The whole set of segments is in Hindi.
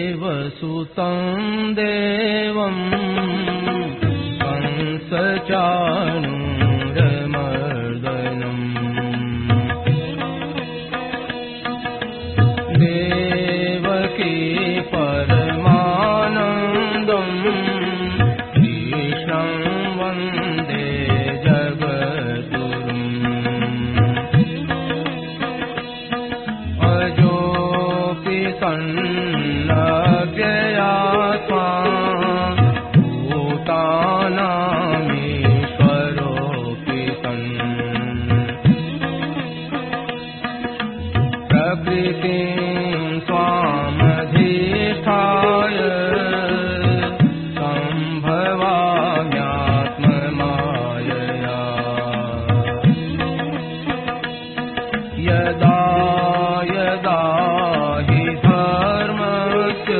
वसुदेवसुतं देवं कंसचाणूरमर्दनम् देवकी परमानन्दं कृष्णं वन्दे जगद्गुरुम् सन्नव्ययात्मा भूतानामीश्वरोऽपि सन् प्रकृतिं स्वामधिष्ठाय सम्भवाम्यात्ममायया यदा यदा हि धर्मस्य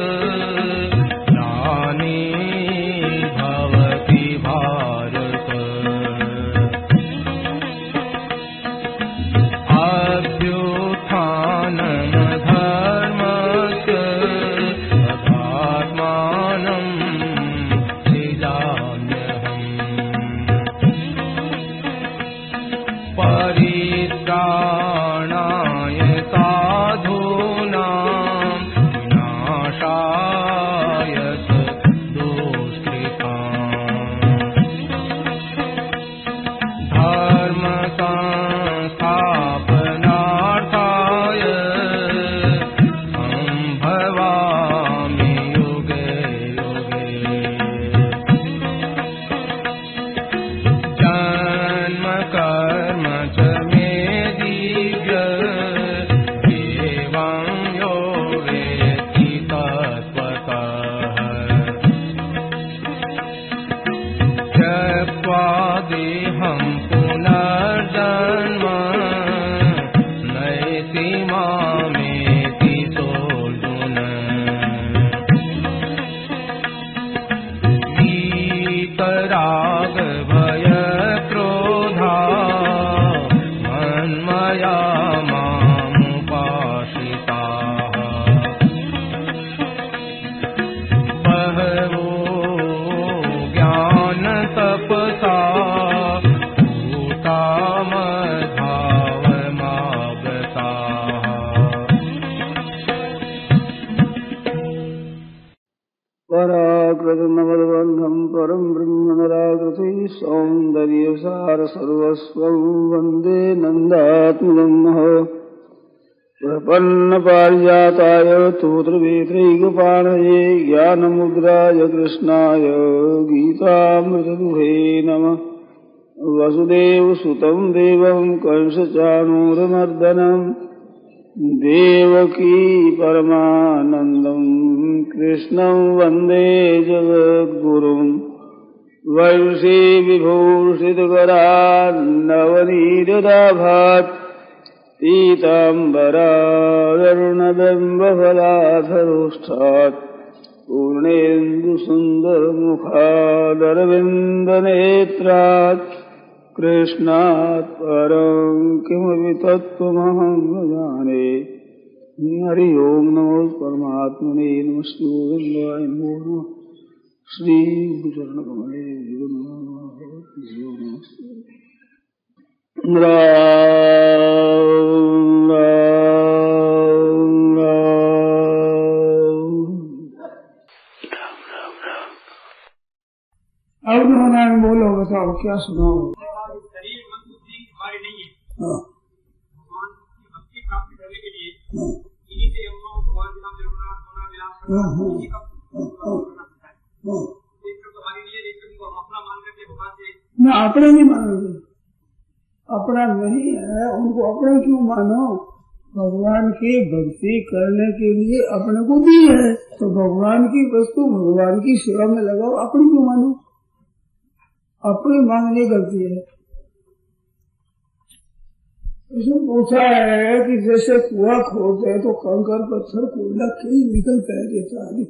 ग्लानिर्भवति भारत अभ्युत्थानमधर्मस्य तदात्मानं सृजाम्यहम् परित्राणाय साधूनां विनाशाय दुष्कृताम् धर्म संस्थापनार्थाय सम्भवामि युगे युगे जन्म कर्म च मे दिव्य एवं यो वेत्ति तत्त्वतः त्यक्त्वा देहं पुनर्जन्म नयति मामेति सोऽर्जुन वीतराग भय क्रोधा मन्मया मामुपाश्रिताः बहवो ज्ञानतपसा भूता मद्भावमागताः पराकृतमवद्वन्धं परं ब्रह्म निराकृति सौन्दर्यसार सर्वस्वं वन्दे नन्दात्मजं प्रपन्नपारिजाताय स्तोत्रवेत्रैकपाणये ज्ञानमुद्राय कृष्णाय गीतामृतदुहे नमः वसुदेवसुतं देवं कंसचाणूरमर्दनं देवकी परमानन्दं कृष्णं वन्दे जगद्गुरुम् वंशी विभूषितकरान्नवनीरदाभात् पीताम्बरारुणबिम्बफलाधरोष्ठात् पूर्णेन्दुसुन्दरमुखादरविन्दनेत्रात् कृष्णात् परं किमपि तत्त्वमहं न जाने हरि ओं नमो परमात्मने नमस्ते गोविन्दाय नमो नमः श्री गुरुचरणकमले नमस्ते अब नारायण बोलो, बताओ क्या सुनाओ। शरीर मन बुद्धि हमारे नहीं है। भगवान की भक्ति प्राप्त करने के लिए इन्हीं से हम भगवान के नाम जरूर होना विलास करना हमारे लिए हम अपना मान करके भगवान से ना अपने नहीं मानोगे, अपना नहीं है उनको अपने क्यों मानो। भगवान की भक्ति करने के लिए अपने को दी है तो भगवान की वस्तु भगवान की सेवा में लगाओ, अपनी क्यों मानो। अपनी मांगने गलती है। इसमें पूछा है कि जैसे कुआं खोदते हैं तो कंकर पत्थर कोयला कहीं निकलता है देता है,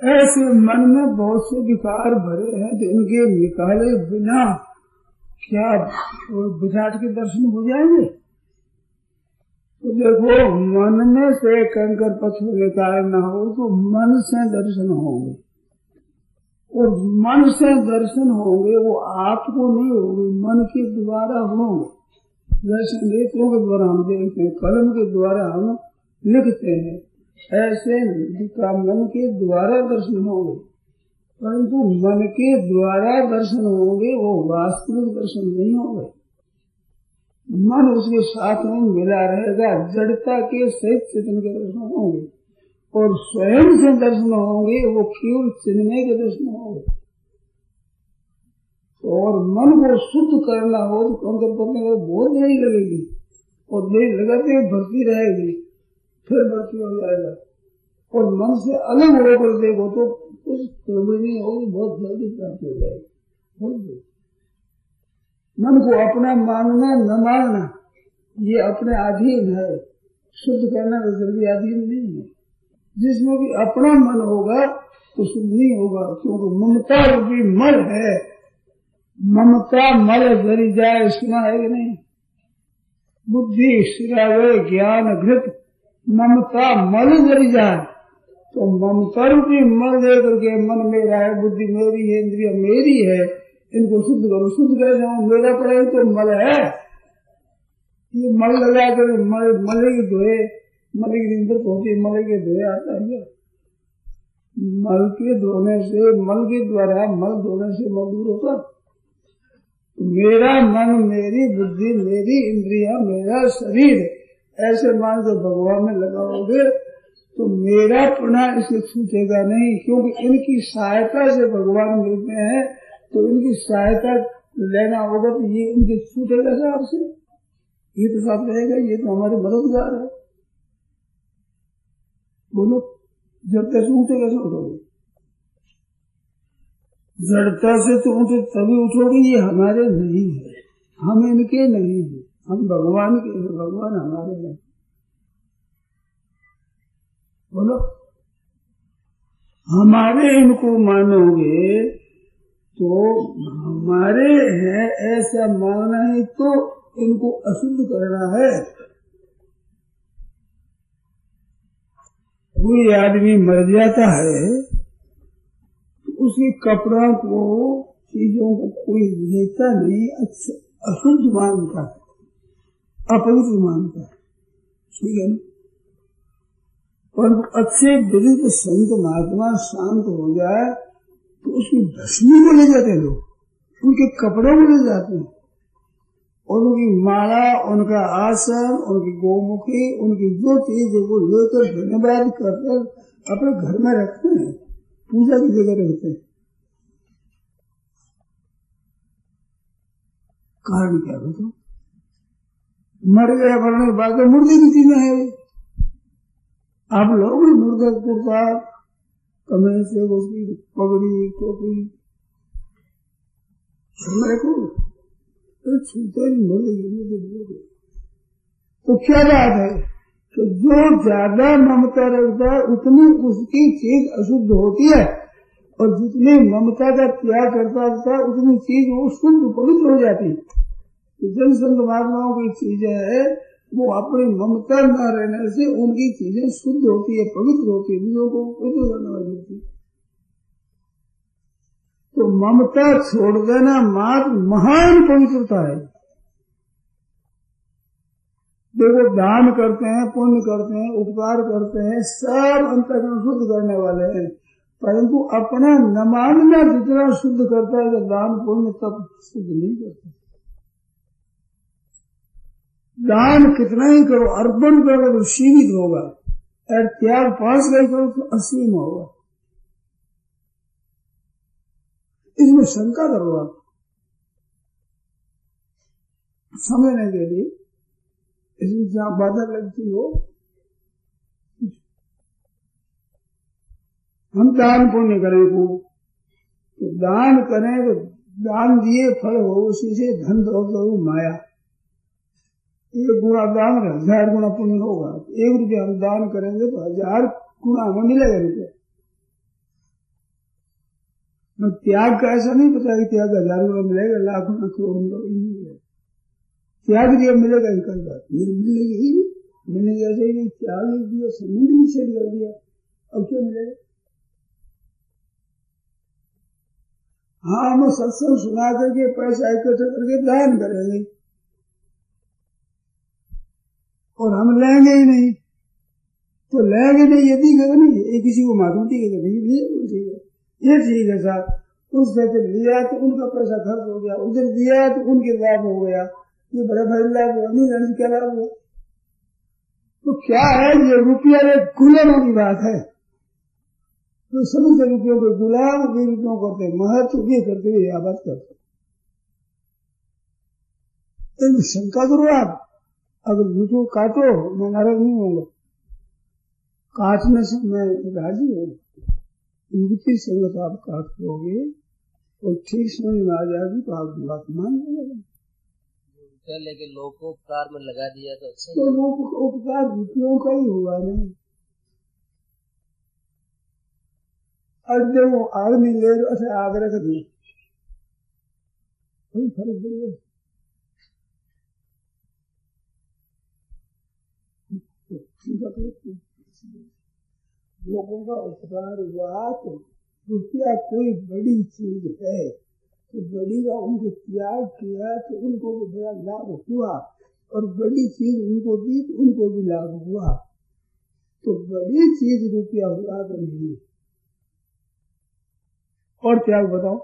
ऐसे मन में बहुत से विकार भरे हैं तो इनके निकाले बिना क्या विराट के दर्शन हो जाएंगे? तो देखो, मन में से कंकर पत्थर निकालना हो तो मन से दर्शन होंगे, और मन से दर्शन होंगे वो आपको नहीं होंगे, मन के द्वारा होंगे। जैसे नेत्रों के द्वारा हम देखते हैं, कलम के द्वारा हम लिखते हैं, ऐसे मन के द्वारा दर्शन होंगे, परंतु मन के द्वारा दर्शन होंगे वो वास्तविक दर्शन नहीं होंगे। मन उसके साथ में मिला रहेगा, जड़ता के सहित चेतन के दर्शन होंगे, और स्वयं से दर्शन होंगे वो केवल चिन्मय के दर्शन होंगे। और मन को शुद्ध करना हो तो कंकर पत्थर में बहुत देरी लगेगी, और देरी लगाते भरती रहेगी, फिर भरती हो जाएगा। और मन से अलग होकर देखो तो कुछ प्रॉब्लम नहीं होगी, बहुत जल्दी प्राप्त हो जाएगी। मन को अपना मानना न मानना ये अपने अधीन है, शुद्ध करना तो जल्दी अधीन नहीं है। जिसमें भी अपना मन होगा तो शुद्ध नहीं होगा, क्योंकि ममता रूपी मल है। ममता मल जरी जाए, सुना है कि नहीं? बुद्धि सिरावे ज्ञान घृत, ममता मल जरी जाए, तो ममता रूपी मल दे करके मन मेरा है, बुद्धि मेरी है, इंद्रिया मेरी है, इनको शुद्ध करो। शुद्ध कर जाओ, मेरा पड़ा तो मल है, ये मल लगा कर मले के धोए, मले के दिन पर पहुंचे, मले के धोए आता है। मल के धोने से, मल के द्वारा मल धोने से मल दूर होता। मेरा मन, मेरी बुद्धि, मेरी इंद्रिया, मेरा शरीर, ऐसे मान जो भगवान में लगाओगे तो मेरा पुना इसे छूटेगा नहीं, क्योंकि इनकी सहायता से भगवान मिलते हैं, तो इनकी सहायता लेना होगा तो ये इनके छूटेगा साहब से, ये तो साथ रहेगा, ये तो हमारे मददगार है। बोलो, जब तक छूटेगा छूटोगे, जड़ता से तो उठे तभी उठोगे, ये हमारे नहीं है, हम इनके नहीं है, हम भगवान के हैं, भगवान हमारे हैं। बोलो, हमारे इनको मानोगे तो हमारे हैं ऐसा मानना ही तो इनको अशुद्ध करना है। कोई आदमी मर जाता है उसके कपड़ों को, चीजों को कोई लेता नहीं, अच्छा अशुद्ध मानता है, अपवित्र मानता है, ठीक है ना? पर अच्छे विदित संत महात्मा शांत हो जाए तो उसकी भस्मी को ले जाते लोग, उनके कपड़ों को ले जाते हैं, और उनकी माला, उनका आसन, उनकी गोमुखी, उनकी जो चीज वो लेकर धन्यवाद करकर अपने घर में रखते हैं, पूजा की जगह रहते हैं। कारण क्या बताओ? मर गया, मरने के बाद मुर्दे की चीजें है। आप लोग मुर्दा कुर्ता, कमीज से उसकी पगड़ी, टोपी तो छूते नहीं, मुर्दे। तो क्या बात है कि जो ज्यादा ममता रखता है उतनी उसकी चीज अशुद्ध होती है, और जितनी ममता का त्याग करता रहता है उतनी चीज वो शुद्ध पवित्र हो जाती है। तो जन संत महात्माओं की चीजें है वो अपनी ममता न रहने से उनकी चीजें शुद्ध होती है, पवित्र होती है, दूसरों को पवित्र करने वाली होती है। तो ममता छोड़ देना मात्र महान पवित्रता है। देखो, दान करते हैं, पुण्य करते हैं, उपकार करते हैं, सब अंतःकरण शुद्ध करने वाले हैं, परंतु अपना न मानना जितना शुद्ध करता है, दान पुण्य तब शुद्ध नहीं करता। दान कितना ही करो, अर्पण करो तो सीमित होगा, और त्याग 5 का करो तो असीम होगा। इसमें शंका करो आप समझने के लिए, इसमें जहाँ बाधा लगती हो, हम दान पुण्य करें को, तो दान करें तो दान दिए फल हो, उसी से धन दौलत हो, माया 1 गुना दान 1000 गुना पुण्य होगा। 1 रुपया हम दान करेंगे तो 1000 गुना हमें मिलेगा रुपया। मैं त्याग का ऐसा नहीं पता कि त्याग 1000 गुना मिलेगा, लाख गुना करोड़ मिलेगा। त्याग दिया मिलेगा ही, कई बात मिलेगी ही नहीं, मिलेगा ऐसे ही नहीं। त्याग दिया, संबंध निषेध कर दिया, अब क्या मिलेगा? हाँ, हम सत्संग सुना करके पैसा इकट्ठा करके दान करेंगे और हम लेंगे ही नहीं, तो लेंगे नहीं, ये दिखेगा नहीं, ये किसी को मालूम दिखेगा नहीं, ठीक है, ये ठीक है साहब। उसने तो लिया तो उनका पैसा खर्च हो गया, उधर दिया तो उनके लाभ हो गया, ये बड़ा भाई लाभ हुआ, नहीं जाने क्या लाभ हुआ? तो क्या है ये रुपया गुलामों की बात है। तो सभी से रुपयों के गुलाम भी रुपयों करते, महत्व ये करते हुए आबाद करते। तो शंका करो आप, अगर रुपयों काटो मैं नाराज नहीं होऊंगा, काटने से मैं राजी हूँ। युक्ति संगत आप काट दोगे और ठीक समझ में आ जाएगी तो आप बात मान लेंगे। लेकिन लोकोपकार में लगा दिया तो अच्छा। तो लोकोपकार रुपयों का ही हुआ ना। और जब वो आग नहीं ले रहे आग रख दी, कोई फर्क पड़ेगा? लोगों का उपकार हुआ तो रुपया कोई बड़ी चीज है, तो बड़ी का उनके त्याग किया तो उनको भी बड़ा लाभ हुआ, और बड़ी चीज उनको दी तो उनको भी लाभ हुआ। तो बड़ी चीज रुपया हुआ तो नहीं। और त्याग बताओ,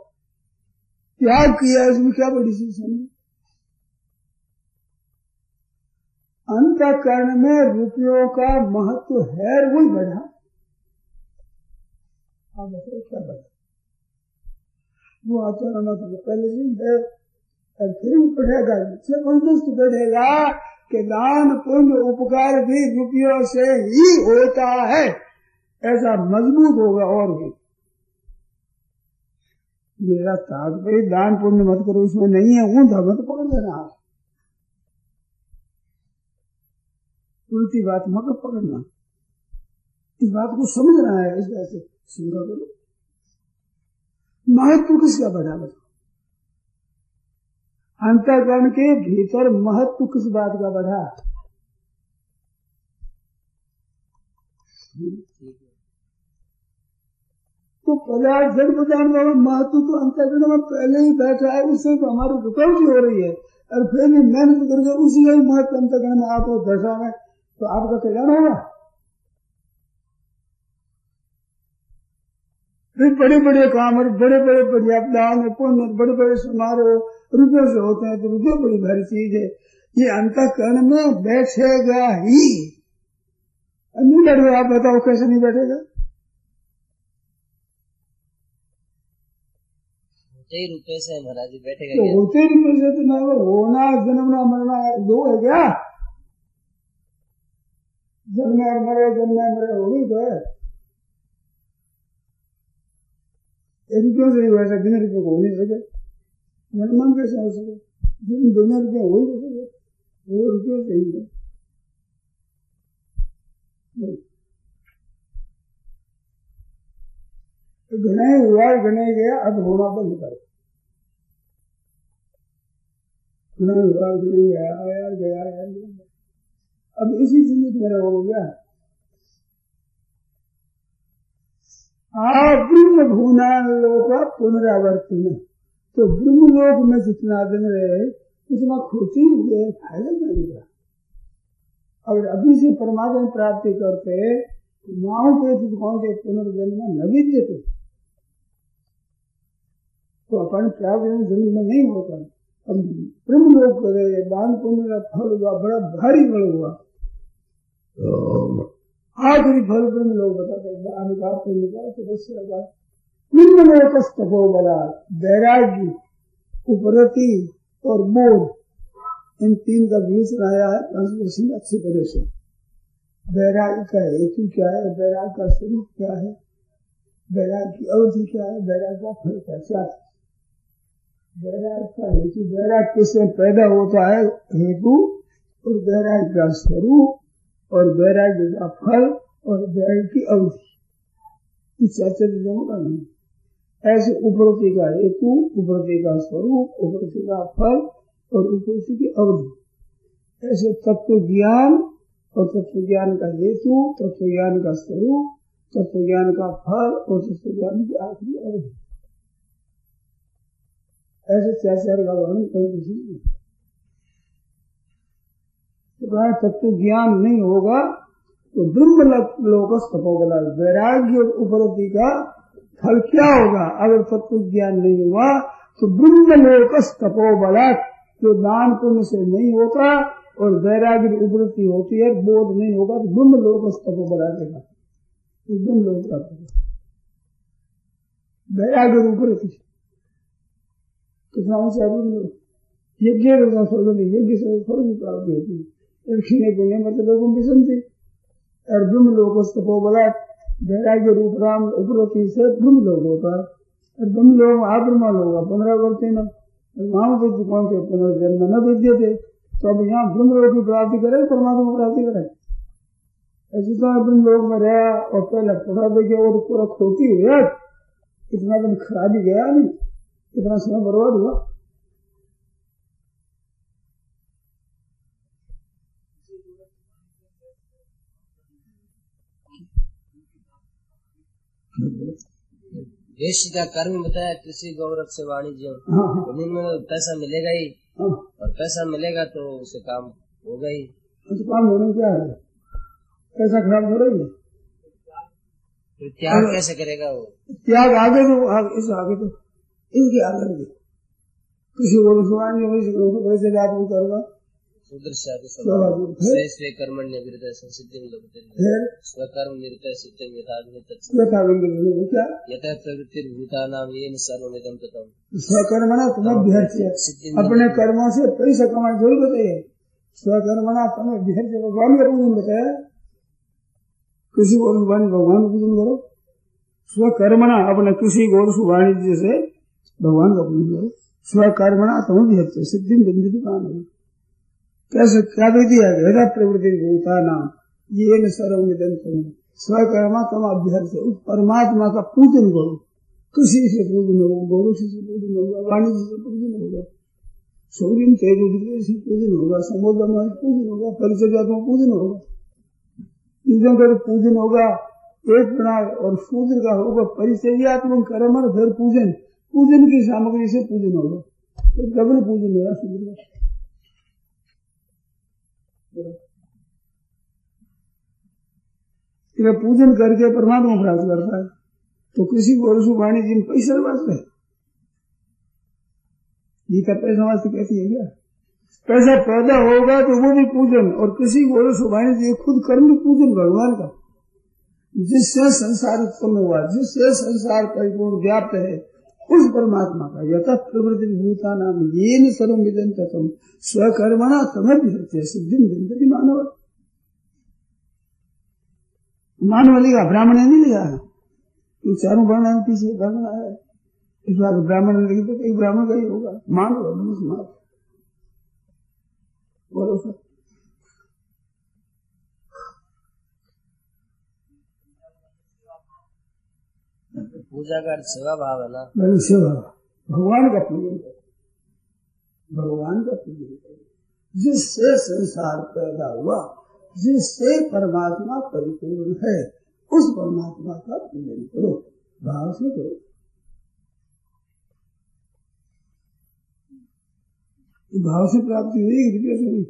त्याग किया इसमें क्या बड़ी चीज समझे? अंतःकरण में रुपयों का महत्व है, वही बढ़ा। आप बताओ क्या बढ़ा? वो आचरण तो पहले से ही है, और फिर बढ़ेगा, जबरदस्त बढ़ेगा कि दान पुण्य उपकार भी रुपयों से ही होता है, ऐसा मजबूत होगा। और भी मेरा तात्पर्य दान पुण्य मत करो इसमें नहीं है, ऊंधा मत पकड़ लेना, उल्टी बात मत पकड़ना, इस बात को समझना है। इस बात से सुनकर करो, महत्व किसका बढ़ा बताओ? अंतःकरण के भीतर महत्व किस बात का बढ़ा? तो पदार्थ जड़ पदार्थ वाला महत्व तो अंतःकरण में पहले ही बैठा है, उससे तो हमारी रुकावट हो रही है, और फिर भी मेहनत करके उसी का ही महत्व अंतःकरण में आपको दशा में, तो आपका कल्याण होगा। फिर बड़े बड़े काम और बड़े बड़े पर्याप्त दान पुण्य बड़े बड़े समारोह रुपये से होते हैं, तो रुपये बड़ी भारी चीज है। ये अंतःकरण में बैठेगा ही नहीं, लड़ो आप बताओ कैसे नहीं बैठेगा? होते ही रुपये से महाराज जी बैठेगा। तो होते ही रुपये से तो मैं होना जन्मना मरना दो है क्या? जन्मे और मरे, जन्मे मरे हो गई तो है। रुपयों से वैसा बिना रुपये को हो नहीं सके, मन कैसे हो सके? बिना रुपये हो ही सके, वो रुपये से ही है। घने हुआ घने गया, अब होना बंद कर। घने हुआ घने गया, आया गया, आया गया, अब इसी जिंदगी मेरा हो गया। ब्रह्म भूना लोक पुनरावर्तन, तो ब्रह्म लोक में जितना दिन रहे उतना खुशी हुए, फायदा नहीं रहा। अगर अभी से परमात्मा प्राप्ति करते माओ के कौन के पुनर्जन्म न विद्यते, तो अपन प्राप्त जन्म में नहीं होता। अब ब्रह्म लोक करे, दान पुण्य का फल हुआ, बड़ा भारी फल हुआ, आखिरी फल ब्रह्म लोग बताते दान का पुण्य का तपस्या का। तपो बला, वैराग्य, उपरति और बोध, इन तीन का विवेचन आया है पंचदशी में अच्छी तरह से। वैराग्य का हेतु क्या है, वैराग्य का स्वरूप क्या है, वैराग्य की अवधि क्या है, वैराग्य का फल क्या है। वैराग्य का हेतु, वैराग्य किससे पैदा होता है? हेतु और वैराग्य का स्वरूप और वैराग्य का फल और वैराग्य की अवधि, इस चर्चा का नहीं। ऐसे उपरति का हेतु, उपरति का स्वरूप, उपरति का फल और उपरति की अवधि, ऐसे तत्व ज्ञान और तत्व ज्ञान का हेतु, तत्व ज्ञान का स्वरूप, तत्व ज्ञान का फल और तत्व ज्ञान की आखिरी अवधि, ऐसे चार का वर्णन कर। तो तत्व ज्ञान नहीं होगा तो ब्रह्म लोक तपोबला, वैराग्य और उपरति का फल क्या होगा? अगर तत्व ज्ञान नहीं हुआ तो ब्रह्म लोक तपोबला, जो दान पुण्य से नहीं होता और वैराग्य उपरति होती है, बोध नहीं होगा तो ब्रह्म लोक तपोबला देगा, ब्रह्म लोक का वैराग्य उपरति कितना ऊंचा यज्ञ यज्ञ से फल की प्राप्ति होती है। क्षीण पुण्य मतलब लोगों की संति और ब्रह्म लोक तपोबला, वैराग्य रूप राम उपरति से ब्रह्म लोक होता है। और ब्रह्म लोक आब्रह्मा लोग 15 करते न वहां से कौन से पुनर्जन्म न विद्य थे, तो अब यहाँ ब्रह्म लोक की प्राप्ति करे, परमात्मा की प्राप्ति करे। ऐसी तो ब्रह्म लोक में रहा और पहले पढ़ा देखे और पूरा खोती हुआ, इतना दिन खराबी गया नहीं, इतना समय बर्बाद हुआ। देश का कर्म बताया, कृषि गौरव से वाणिज्य, में पैसा मिलेगा ही, और पैसा मिलेगा तो उसे काम होगा ही। तो काम होने क्या है, पैसा खराब हो रही है, तो त्याग कैसे करेगा वो? त्याग आगे तो इस आगे तो इसके आगे किसी को वैसे आप करूँगा स्वकर्मण्य विरतः संसिद्धिं लभते स्वकर्म निरतः सिद्धिं यथा प्रवृत्तिर्भूतानां येन सर्वमिदं ततम्। स्वकर्मणा तुम्हें अपने कर्मों से पैसा कमाना जरूर बताइए। स्वकर्मणा तुम्हें भगवान का पूजन बताया, किसी को भगवान का पूजन करो। स्वकर्मणा अपने किसी को वाणिज्य से भगवान का पूजन करो। स्वकर्मणा तुम्हें सिद्धि बिंदु पान हो। कैसे क्या विधि है? यदा प्रवृत्ति भूता नाम ये न सर्वमिदं ततम्। स्वकर्मा तुम अभ्यर्थ उस परमात्मा का पूजन करो। किसी से पूजन होगा, गौरव से पूजन होगा, वाणिज्य से पूजन होगा, सूर्य तेज से पूजन होगा, समुद्र में पूजन होगा, परिचर्या पूजन होगा, पूजन कर पूजन होगा। एक प्रणाम और शूद्र का होगा परिचर्यात्मक कर्म और फिर पूजन, पूजन की सामग्री से पूजन होगा, तो डबल पूजन होगा शूद्र का। पूजन करके परमात्मा प्राप्त करता है। तो किसी को वाणिज्य में पैसा वास्ते गीता पैसा वास्ते कहती है क्या? पैसा पैदा होगा तो वो भी पूजन, और किसी को वाणिज्य खुद कर्म भी पूजन भगवान का, जिससे संसार उत्पन्न हुआ, जिससे संसार परिपूर्ण व्याप्त है, उस परमात्मा का। यथा प्रवृत्ति भूता नाम ये न सर्वमिदं ततम् स्वकर्मणा तमभ्यर्च्य सिद्धिं विन्दति मानव। मानव लिखा, ब्राह्मण नहीं लिखा है, चारों वर्ण है, पीछे वर्ण है, इस बार ब्राह्मण लिखे तो एक ब्राह्मण का ही होगा, मानव मनुष्य मानव। पूजा का सेवा भाव है ना, सेवा भगवान का पूजन करो, भगवान का पूजन करो, जिससे संसार पैदा हुआ, जिससे परमात्मा परिपूर्ण है, उस परमात्मा का पूजन करो, भाव से करो। भाव से प्राप्ति हुई, रुपये से हुई।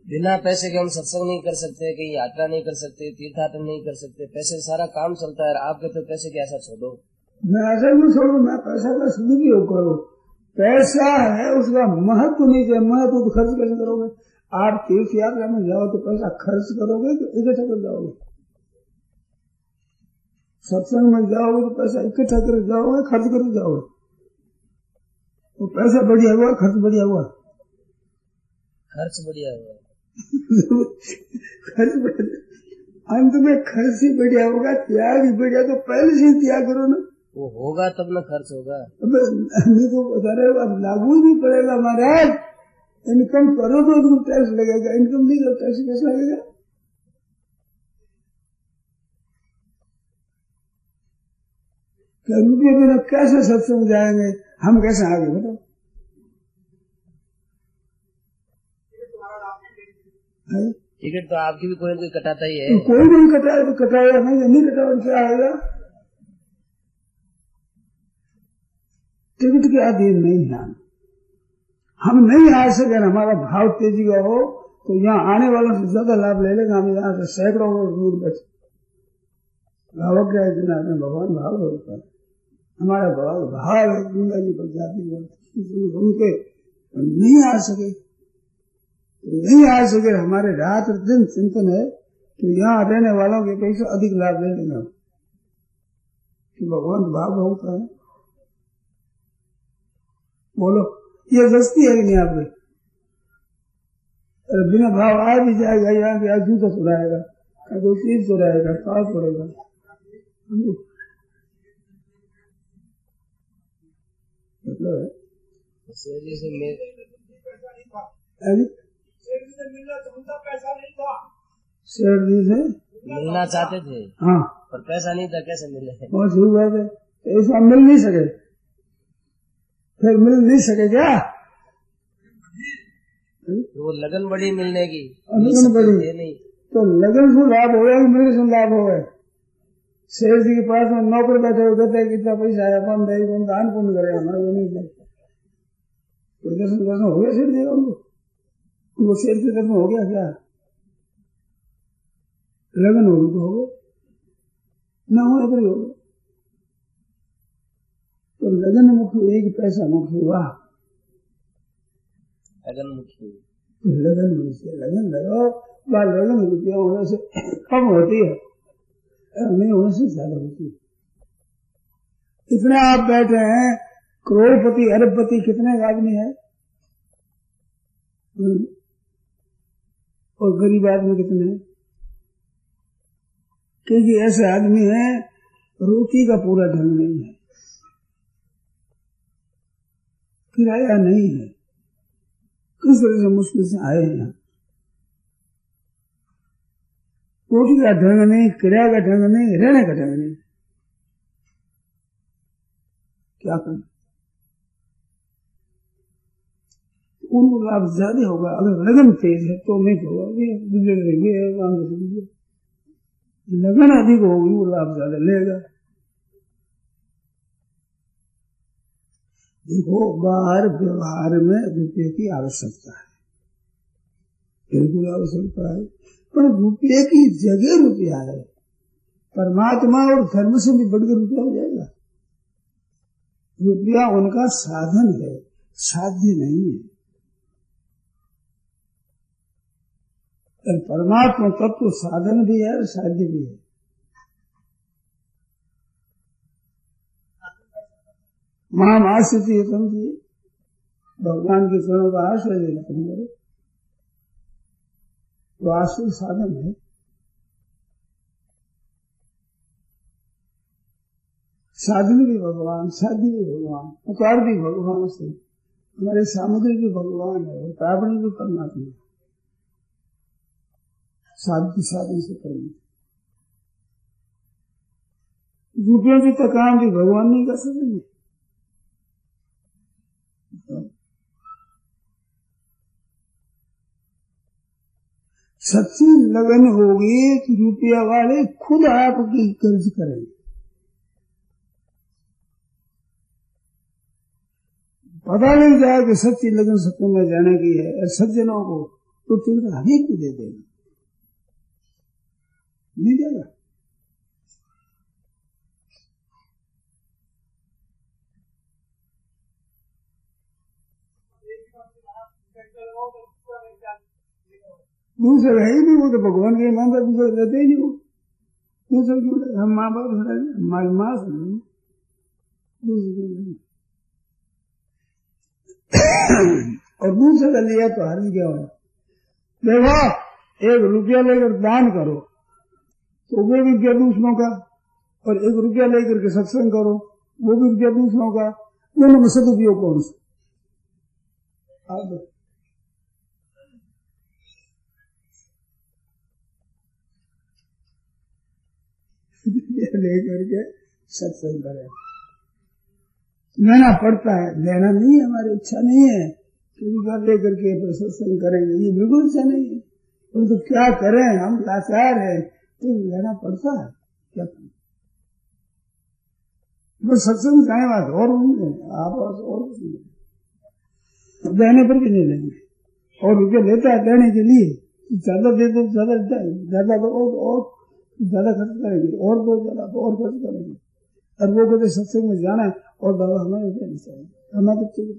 बिना पैसे के हम सत्संग नहीं कर सकते, कहीं यात्रा नहीं कर सकते, तीर्थाटन नहीं कर सकते, पैसे से सारा काम चलता है। आप कहते पैसे की ऐसा छोड़ो, मैं ऐसा नहीं छोड़ू, मैं पैसा का सदुपयोग करो। पैसा है उसका महत्व नहीं है, महत्व तो खर्च कैसे करोगे? आप तीर्थ यात्रा में जाओ तो पैसा खर्च करोगे तो इकट्ठा कर जाओगे, सत्संग में जाओगे तो पैसा इकट्ठा कर जाओगे, खर्च कर जाओगे। तो पैसा बढ़िया हुआ, खर्च बढ़िया हुआ, खर्च बढ़िया हुआ खर्च बढ़िया, अंत में खर्च ही बढ़िया होगा, त्याग ही बढ़िया। तो पहले से त्याग करो ना, वो होगा तब न खर्च होगा। नहीं तो बेचारे लागू ही नहीं पड़ेगा महाराज। इनकम करो तो उसको टैक्स लगेगा, इनकम नहीं करो टैक्स कैसे लगेगा? रुपये बिना कैसे सत्संग जाएंगे, हम कैसे आगे बताओ? टिकट तो आपकी भी कोई कटाता ही है। तो कोई नहीं कटाए तो कटाएगा नहीं कटाओ क्या आएगा? टिकट के अधीन नहीं है। हम नहीं आ सके, हमारा भाव तेजी का हो तो यहाँ आने वालों से ज्यादा लाभ ले लेगा। हम यहाँ से सैकड़ों दूर बचे भावक क्या है, भगवान भाव होता है। हमारा भाव है गंगा जी पर जाती उनके नहीं आ सके, हमारे रात दिन चिंतन है कि यहाँ रहने वालों के पैसे अधिक लाभ ले लेंगे कि भगवान भाव होता है। बोलो ये जस्ती है कि नहीं आपने? अरे बिना भाव आ भी जाएगा यहाँ के जूता चुराएगा, कोई चीज चुराएगा, साथ छोड़ेगा। मतलब शेर जी से मिलना चाहते थे, हाँ, पर पैसा नहीं था, कैसे मिले? बहुत सही बात है। ऐसा मिल नहीं सके, फिर मिल नहीं सके क्या? वो लगन बड़ी मिलने की, लगन बड़ी नहीं तो लगन से लाभ हो गया, मेरे से लाभ हो गए। शेर जी के पास में नौकर बैठे हुए कहते हैं कितना पैसा आया, कौन देगी, कौन दान पुण्य करेगा, हमारा वो नहीं लगता। कोई दर्शन हो गया शेर जी उनको शेर के दर्शन हो गया क्या? लगन होगी तो हो गए, न होने पर हो गए। तो लगन मुख्य एक पैसा मुख्य हुआ, लगन मुख्य। लगन से लगन लगाओ, लगन रुपया होने से कम होती है, नहीं होने से ज्यादा होती है। इतने आप बैठे हैं, करोड़पति अरबपति कितने आदमी है और गरीब आदमी कितने हैं? क्योंकि ऐसे आदमी हैं रोटी का पूरा ढंग नहीं है, किराया नहीं है, किस तरह से मुश्किल से आए हैं। रोटी का ढंग नहीं, किराया का ढंग नहीं, रहने का ढंग नहीं, क्या करें? उनको लाभ ज्यादा होगा। अगर लगन तेज है तो नहीं होगा, लगन अधिक होगी वो लाभ ज्यादा लेगा। देखो बाहर व्यवहार में रुपये की आवश्यकता है, बिल्कुल आवश्यकता है, पर रुपये की जगह रुपया है। परमात्मा और धर्म से भी बढ़कर रुपया हो जाएगा। रुपया उनका साधन है, साध्य नहीं है। परमात्मा तत्व साधन भी है, साध्य भी है। माम आश्रित समझिए, भगवान के चरणों का आश्रय लेना तुम करो, तो आश्रय साधन है। साधन भी भगवान, साध्य भी भगवान, उकार भी भगवान से, हमारे सामग्री भी भगवान है, तावणी भी परमात्मा, साध्य साधन से करना। रुपयों की तो काम भी भगवान नहीं कर सकेंगे। सच्ची लगन होगी तो रुपया वाले खुद आपकी कर्ज करेंगे। पता नहीं जाए कि सच्ची लगन सत्संग में जाने की है सज्जनों को, तो टिकट हर एक को दे देगा, नहीं देगा। दूसरे है ही नहीं, वो तो भगवान के ईमानदार दूसरे रहते ही नहीं। वो दूसरे क्यों? हम माँ बाप समझेंगे, हमारी माँ समझेंगे, दूसरे क्यों? और दूसरे का लिया तो हर क्या हो। देखो 1 रुपया लेकर दान करो तो वो भी क्या दूसरों का, और 1 रुपया लेकर के सत्संग करो वो भी रुपया दूसरों का, दोनों में सदुपयोग कौन सा? आप लेकर के सत्संग करें, लेना पड़ता है, लेना नहीं है, हमारी इच्छा नहीं है कि रुपया लेकर के सत्संग करेंगे, ये बिल्कुल इच्छा नहीं है। तो क्या करें, हम लाचार है, तो लेना पड़ता है, क्या करें? बस सत्संग जाए बात और नहीं, आप और कुछ नहीं, देने पर भी नहीं लेंगे। और रुपये लेता है देने के लिए, ज्यादा दे दो, ज्यादा ज्यादा दो और ज्यादा खर्च करेंगे, और दो ज्यादा और खर्च करेंगे। और वो कहते सत्संग में जाना है और दवा हमें देनी चाहिए, हमें तो चाहिए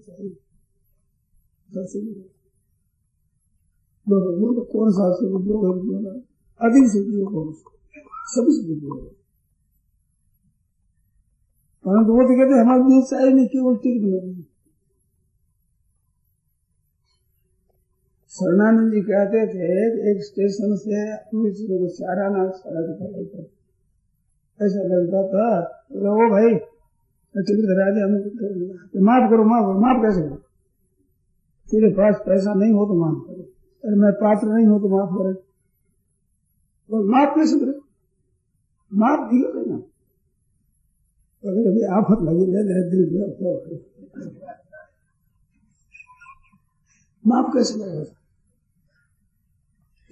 सत्संग। कौन सा अधिक से सभी से परंतु वो तो कहते हमारे लिए चाहिए नहीं, केवल टिकट मिलेगी। शरणानंद जी कहते थे एक स्टेशन से को सारा ना ऐसा लगता था, वो भाई टिकट धरा दे, माफ करो, माफ कैसे करो? तेरे पास पैसा नहीं हो तो माफ करे, अरे मैं पात्र नहीं हो तो माफ करे, और माफ कैसे करे? माफ नहीं करेगा, अगर अभी आफत लगी दिल माफ कैसे करेगा?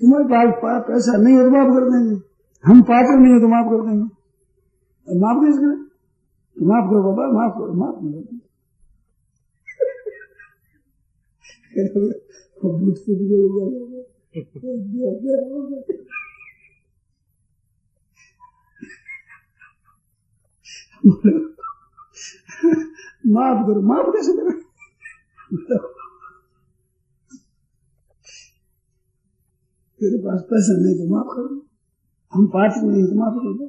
तुम्हारे पास पैसा नहीं हो तो माफ कर देंगे, हम पात्र नहीं हो तो माफ कर देंगे, माफ कैसे करें? माफ करो बाबा, माफ करो, माफ नहीं होता। माफ करो, माफ कैसे करें? तेरे पास पैसा नहीं तो माफ करो, हम पात्र नहीं तो माफ कर दो,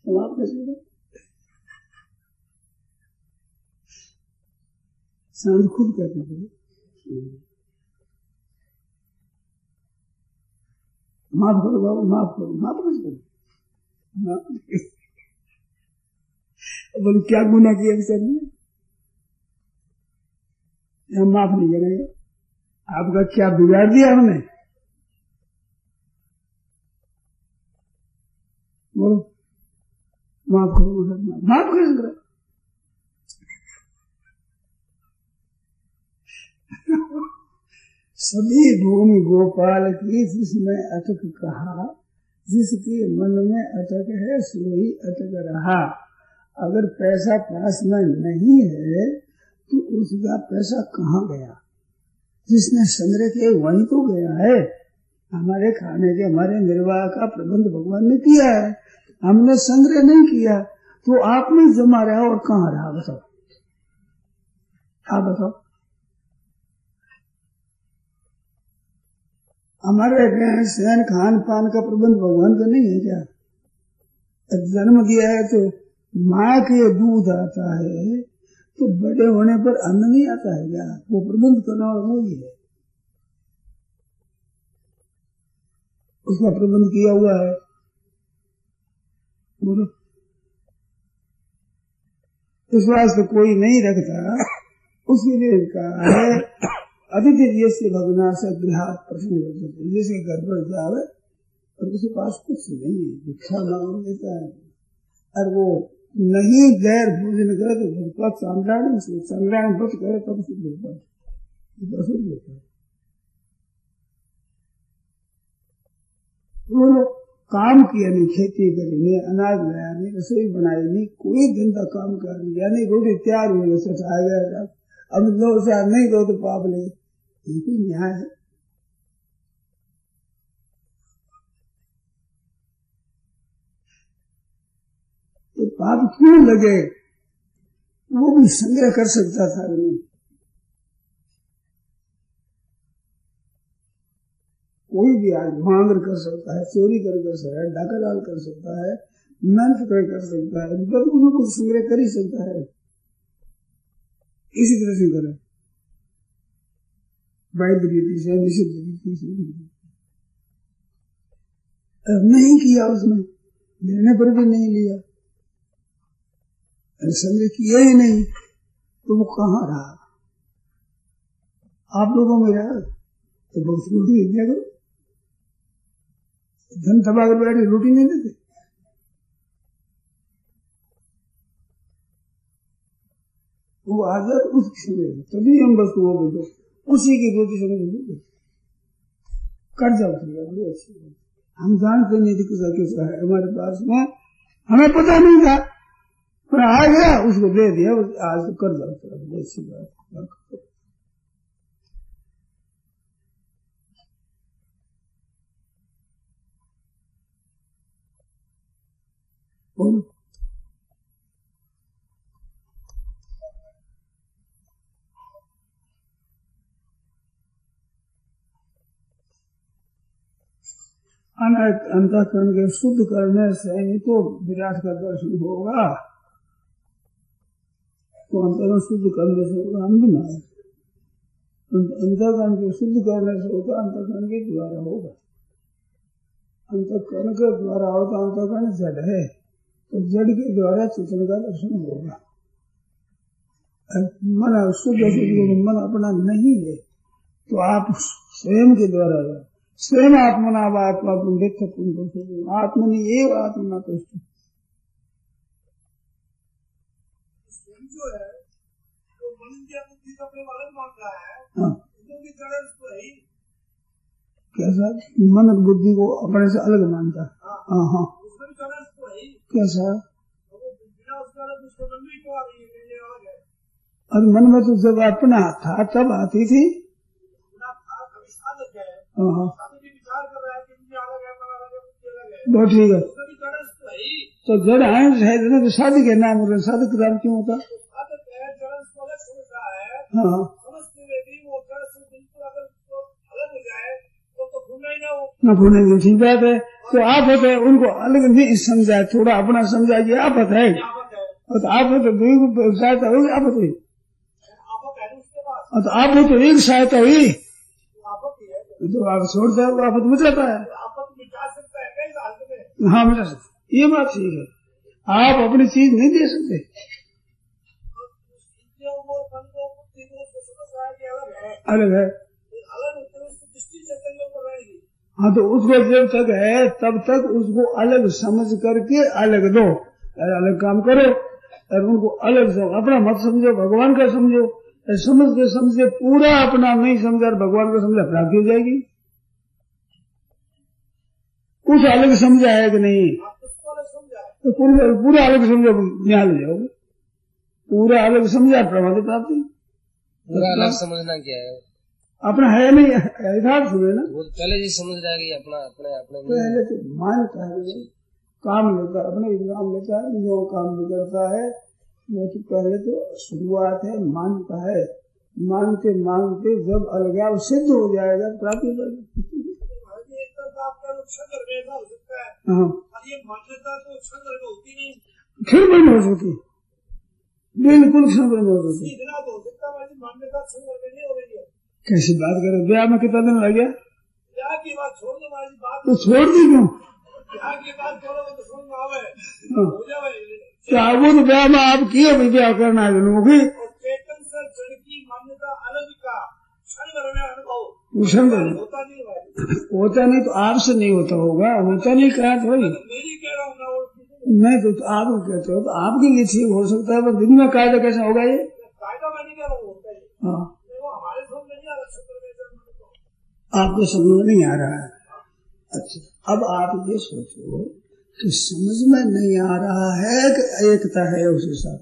माफ कैसे करें? शांत खुद कहते थे माफ करो बाबा, माफ करो, माफ कैसे करो? बोले क्या गुनाह किया सर ने, हम माफ नहीं करेंगे, आपका क्या बिगाड़ दिया हमने? बोलो माफ करो, माफ कैसे करें? सभी भूमि गोपाल की जिसमें अटक कहा, जिसके मन में अटक है सोई अटक रहा। अगर पैसा पास में नहीं है तो उसका पैसा कहाँ गया? जिसने संग्रह किया वही तो गया है। हमारे खाने के, हमारे निर्वाह का प्रबंध भगवान ने किया है, हमने संग्रह नहीं किया, तो आप में जमा रहा और कहाँ रहा? बताओ, आप बताओ। हमारे रहन सहन खान पान का प्रबंध भगवान का नहीं है क्या? जन्म दिया है तो माँ के दूध आता है, तो बड़े होने पर अन्न नहीं आता है क्या? वो प्रबंध करना और वो ही है, उसका प्रबंध किया हुआ है। बोलो, इस वास्ते कोई नहीं रखता, उसके लिए कहा है अतिथि जैसे भगवान से गृहात प्रश्न, जैसे घर पर जावे और उसके पास कुछ नहीं है, भिक्षा मांग लेता है, और वो नहीं गैर भोजन करे तो भूखा संग्राम व्रत करे तब सिद्ध होता है। वो काम किया नहीं, खेती करी नहीं, अनाज लाया नहीं, रसोई बनाई नहीं, कोई धंधा काम कर नहीं, यानी रोटी तैयार हुई आ गया, अब 2 साल नहीं दो तो पाप ले, ये कोई न्याय है? तो पाप क्यों लगे? वो भी संग्रह कर सकता था नहीं, कोई भी आज मांग कर सकता है, चोरी कर सकता है, डाका डाल कर सकता है, मेहनत कर सकता है, उसमें कुछ संग्रह कर ही सकता है। इसी तरह से करें वैध रीति से, निषिद्ध रीति से नहीं किया, उसने लेने पर भी नहीं लिया, संग्रह किया ही नहीं तो वो कहाँ रहा? आप लोगों में रहा तो बहुत रोटी दे दिया करो, धन दबा कर बैठे रोटी नहीं देते। वो आ जाए उसकी समझ तभी हम बस वो बोलते उसी की रोटी समझ कर जाते। हम जानते नहीं थे किसा है हमारे पास में, हमें पता नहीं था, पर आ गया उसको दे दिया, आज तो कर जाते ऐसी बात। अंतःकरण के शुद्ध करने से ही तो विराट का दर्शन होगा, तो अंतःकरण शुद्ध करने से होगा, हम भी ना अंतःकरण के शुद्ध करने से होगा, अंतःकरण के द्वारा होगा। अंतःकरण के द्वारा होता, अंतःकरण जड़ है तो जड़ के द्वारा चेतन का दर्शन होगा। मन शुद्ध मन अपना नहीं है तो आप स्वयं के द्वारा स्वयं आत्मना आत्मा आत्मनि एव आत्मना तुष्ट। जो है तो मन की बुद्धि को अपने अलग मान रहा है, कैसा मन बुद्धि को अपने से अलग मानता है? हाँ कैसा? अरे मन में तो जब अपना था तब आती थी। बहुत ठीक है, तो जड़ आए तो शादी के नाम शादी का नाम क्यों होता? हाँ न भूलेंगे, ठीक बात है। तो आप होते हैं उनको अलग नहीं समझा, थोड़ा अपना समझा कि आप है, और तो आप होते सहायता होगी, आप होते तो आप हो तो एक सहायता हुई तो आप छोड़ते हैं, वो आप मिट जाता है। हाँ मिटा सकते, ये बात ठीक है। आप अपनी चीज नहीं दे सकते, अलग है। हाँ तो उसको जब तक है तब तक उसको अलग समझ करके अलग दो, अलग काम करो, और उनको अलग अपना मत समझो, भगवान का समझो। समझते समझते पूरा अपना नहीं समझा भगवान को समझा, प्राप्ति हो जाएगी। कुछ अलग समझा है कि नहीं, तो पूरा अलग समझो, न्याय हो जाओगे। पूरा अलग समझा प्रमाद प्राप्ति। पूरा अलग समझना क्या है? अपना है नहीं, यथार्थ हुए ना। वो पहले जी समझ रहा है कि अपना अपने अपने पहले तो मानता है, काम लेता है, अपने काम लेता है, जो काम बिगड़ता है वो तो पहले तो शुरुआत है, मानता है। मानते मानते जब अलगाव सिद्ध हो जाएगा प्राप्ति हो जाएगी। क्षण में हो सकती, बिल्कुल क्षण में हो सकती। कैसी बात करें, ब्याह में कितना दिन लग गया? तो छोड़ दी क्यों? क्या वो तो ब्याह में आप किए भाई, ब्याह करना है लोगों की होता नहीं तो आपसे नहीं होता होगा, होता नहीं कहा थोड़ी। नहीं तो आप कहते हो तो आपके लिए ठीक हो सकता है, पर दिन में कायदा कैसे होगा ये? हाँ आपको समझ में नहीं आ रहा है। अच्छा अब आप ये सोचो कि समझ में नहीं आ रहा है कि एकता है उसके साथ।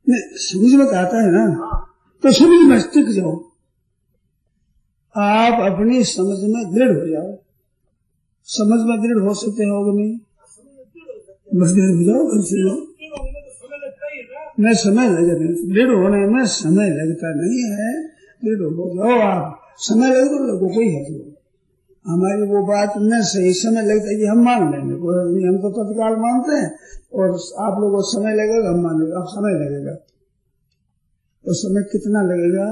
नहीं समझ में आता है ना, तो समझ में टिक जाओ, आप अपनी समझ में दृढ़ हो जाओ। समझ में दृढ़ हो सकते हो कि नहीं? बस दृढ़ हो जाओ, मैं समय लगे नहीं, दृढ़ होने में समय लगता नहीं है। दृढ़ हो जाओ आप, समय लगे तो लोगों को ही है। हमारी वो बात में सही समय लगता है कि हम मान लेंगे, कोई नहीं, हम तो तत्काल मानते हैं। और आप लोगों को समय लगेगा, हम मान लेंगे, अब समय लगेगा। तो समय कितना लगेगा?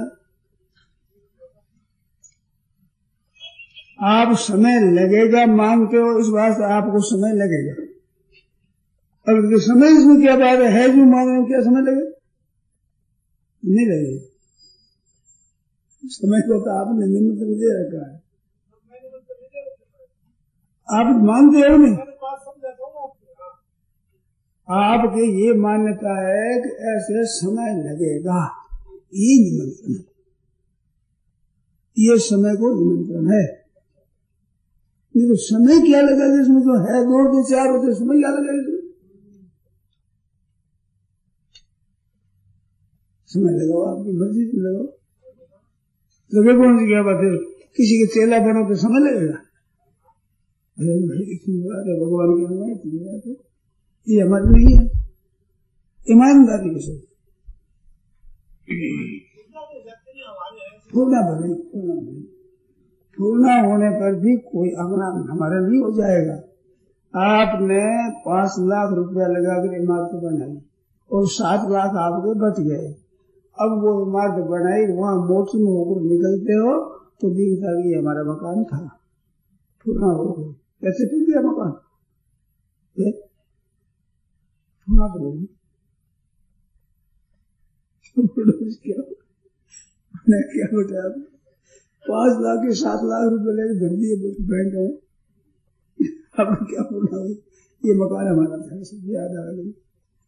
आप समय लगेगा मानते हो, इस बात से आपको समय लगेगा। अगर तो समय इसमें क्या बात है जो मानने में क्या समय लगे? नहीं लगे। समय को तो आपने निमित्त दे रखा है, आप मानते हो नहीं। आपकी ये मान्यता है कि ऐसे समय लगेगा, ये निमंत्रण है, ये समय को निमंत्रण है। नहीं तो समय क्या लगा इसमें? तो है 2 होते 4 होते, समय क्या लगा इसमें? समय लगाओ, आपकी मर्जी से लगाओ, लगे कौन सी क्या बात है? किसी के चेला बनो तो समय लगेगा? इतनी बात है भगवान की, हमें इतनी बात है, ये हमारी नहीं है, ईमानदारी के साथ पूर्णा भले पूर्णा होने पर भी कोई अपना हमारा नहीं हो जाएगा। आपने 5 लाख रुपया लगाकर इमारत बनाई और 7 लाख आपके बच गए। अब वो इमारत बनाई, वहां मोटर में होकर निकलते हो तो दिखता कि हमारा मकान था, पूरा हो गया। कैसे टूट गया मकान? क्या बताया? 5 लाख के 7 लाख रुपए लेके धर दिए बैंक में, अब क्या बोला? ये मकान हमारा था, याद आ गई।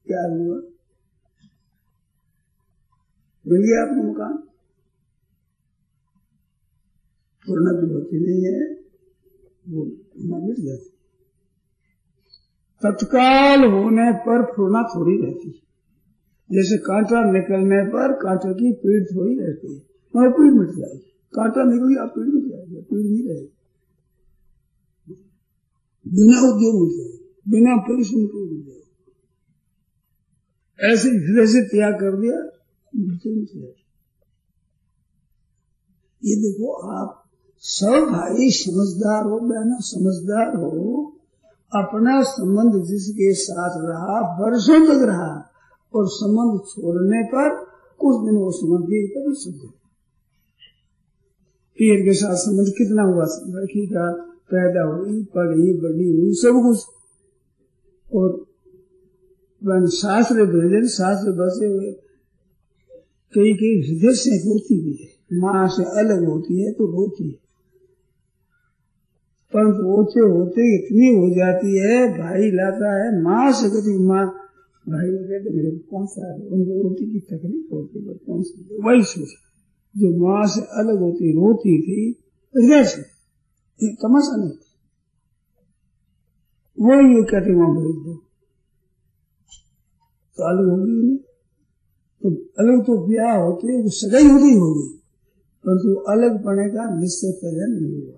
क्या हुआ? मिल गया आपको मकान? पूर्णा भी होती नहीं है, वो मिट जाती। तत्काल होने पर पूर्णा थोड़ी रहती, जैसे कांटा निकलने पर कांटे की पीड़ थोड़ी रहती है, वह पीड़ मिट जाएगी। कांटा निकल गया, पीड़ मिट जाएगी, पीड़ नहीं रहेगी। बिना उद्योग मिट जाएगी, बिना परिश्रम के मिट जाएगी। ऐसे हृदय से त्याग कर दिया, मिट जाएगी। ये देखो, आप सब भाई समझदार हो, बहना समझदार हो, अपना संबंध जिसके साथ रहा, वर्षों तक रहा, और संबंध छोड़ने पर कुछ दिन वो संबंध एकदम शुद्ध। पीर के साथ संबंध कितना हुआ? लड़की का पैदा हुई, पढ़ी, बड़ी हुई, सब कुछ, और शास्त्र भजन शास्त्र बसे हुए, कई हृदय से होती भी है, माँ से अलग होती है तो रोती है, परंतु होते होते इतनी हो जाती है, भाई लाता है माँ से कभी, माँ भाई कहते मेरे को 5 साल उनको रोटी की तकलीफ होती है, कौन सी वही सोच जो माँ से अलग होती रोती थी हृदय से, तमाशा नहीं, वो ये कहते वहां भेज दो तो अलग होगी नहीं, तो अलग तो ब्याह होते सगाई होती होगी, परंतु अलग पड़ने का निश्चय पहले नहीं हुआ।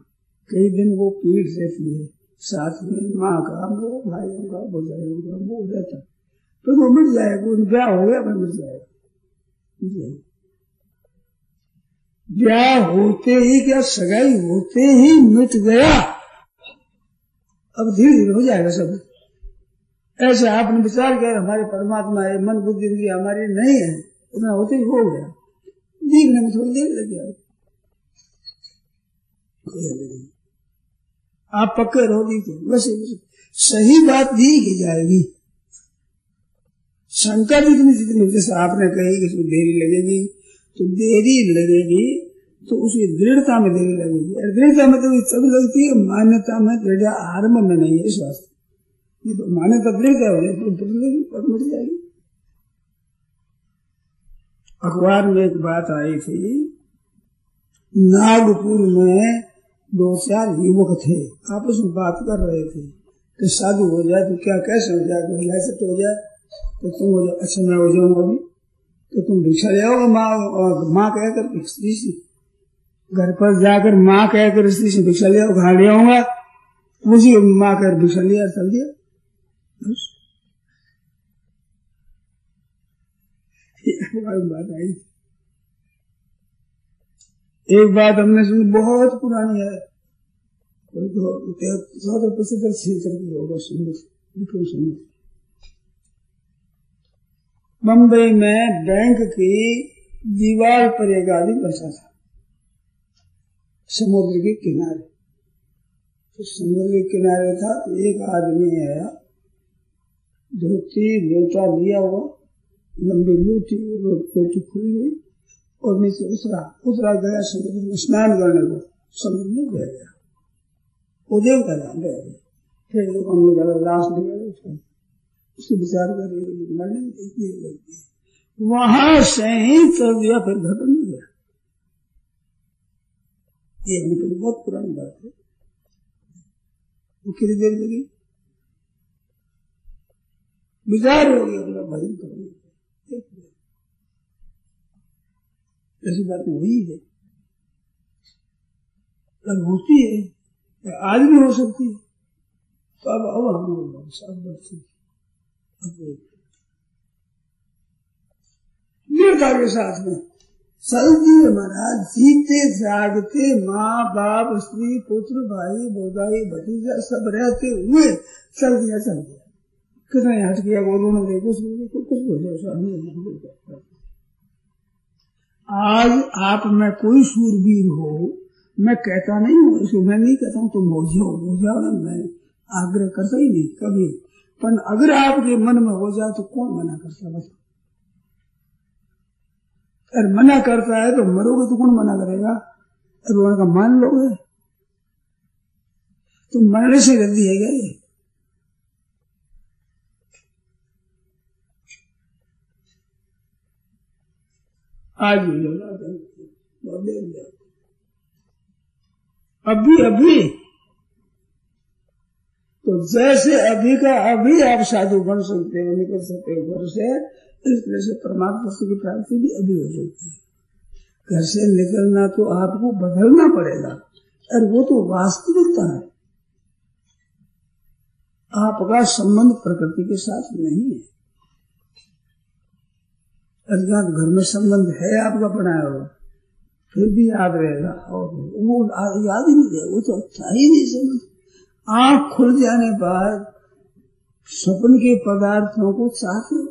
कई दिन वो पीठ रहती है साथ में, माँ का, वो भाइयों का, भौजाइयों का, वो रहता, तो वो मिट जाएगा, ब्याह हो गया मिट जाएगा। ब्याह होते ही क्या, सगाई होते ही मिट गया, अब धीरे धीरे हो जाएगा सब। ऐसे आपने विचार किया हमारे परमात्मा है, मन बुद्धि इंद्रिय हमारी नहीं है, इतना होते ही हो गया, देखने में थोड़ी देर लग जाएगी। आप पक्के रहो, देखिए वैसे सही बात दी की जाएगी। शंका जितनी जैसे आपने कही कि इसमें देरी लगेगी, तो देरी लगेगी तो उसकी दृढ़ता में देरी लगेगी, और दृढ़ता में तो तब लगती है, मान्यता में दृढ़ आरंभ में नहीं है। इस वास्ते ये तो मान्यता दृढ़ता हो जाए तो मिट जाएगी। अखबार में एक बात आई थी, नागपुर में 2-4 युवक थे, आपस में बात कर रहे थे कि शादी हो जाए तो क्या कैसे हो जाए, तो हो जाए तो तुम हो जाए, अच्छा मैं हो जाऊंगा अभी तो तुम भिक्षा ले आओगे, माँ कहकर स्त्री से घर पर जाकर माँ कहकर स्त्री से भिक्षा ले आओ, कहाँ ले आऊंगा, मुझे माँ कहकर भिक्षा लिया, चल दिया। बात आई, एक बात हमने सुनी, बहुत पुरानी है, कोई 75 होगा, सुनो। बम्बई में बैंक की दीवार पर एक आदमी बसा था, समुद्र के किनारे। तो समुद्र के किनारे था तो एक आदमी आया, धोती लोटा लिया हुआ, लंबी लोटी खुली गई और नीचे उतरा गया समुद्र में स्नान करने को। समुद्र में बह गया, उदय का नाम बह गया। फिर लाश निकाले, उसके विचार कर मरने वहां से ही कर दिया, फिर घर पर नहीं गया। ये हमने बहुत पुरानी बात है। वो कितनी देर लगी, विचार हो गया अपना भजन करने। ऐसी बात हुई है, कल होती है, आज भी हो सकती है। तो अब हम सब दृढ़ता के साथ में सर्दी महाराज जीते जागते माँ बाप स्त्री पुत्र भाई भौजाई भतीजा सब रहते हुए सर्दियाँ चल गया। कितना हट गया वो रोने दे कुछ हो जाए। आज आप में कोई शूरवीर हो, मैं कहता नहीं हूँ इसको, मैं नहीं कहता हूँ तुम हो जाओ ना, मैं आग्रह करता ही नहीं कभी। पर अगर आपके मन में हो जाए तो कौन मना करता है? अगर मना करता है तो मरोगे तो कौन मना करेगा? अगर उनका मान लोगे तो मरने से जल्दी है क्या ये? आज अभी तो जैसे अभी का अभी आप साधु बन सकते हो, निकल सकते हो घर से, इस तरह से परमात्मा की प्राप्ति भी अभी हो सकती है। घर से निकलना तो आपको बदलना पड़ेगा, और वो तो वास्तविकता है। आपका संबंध प्रकृति के साथ नहीं है। अज्ञात घर में संबंध है आपका बनाया हुआ, फिर भी याद रहेगा, और वो याद ही नहीं रहेगा, वो तो अच्छा ही नहीं समझ। आँख खुल जाने बाद स्वप्न के पदार्थों को चाहते हो,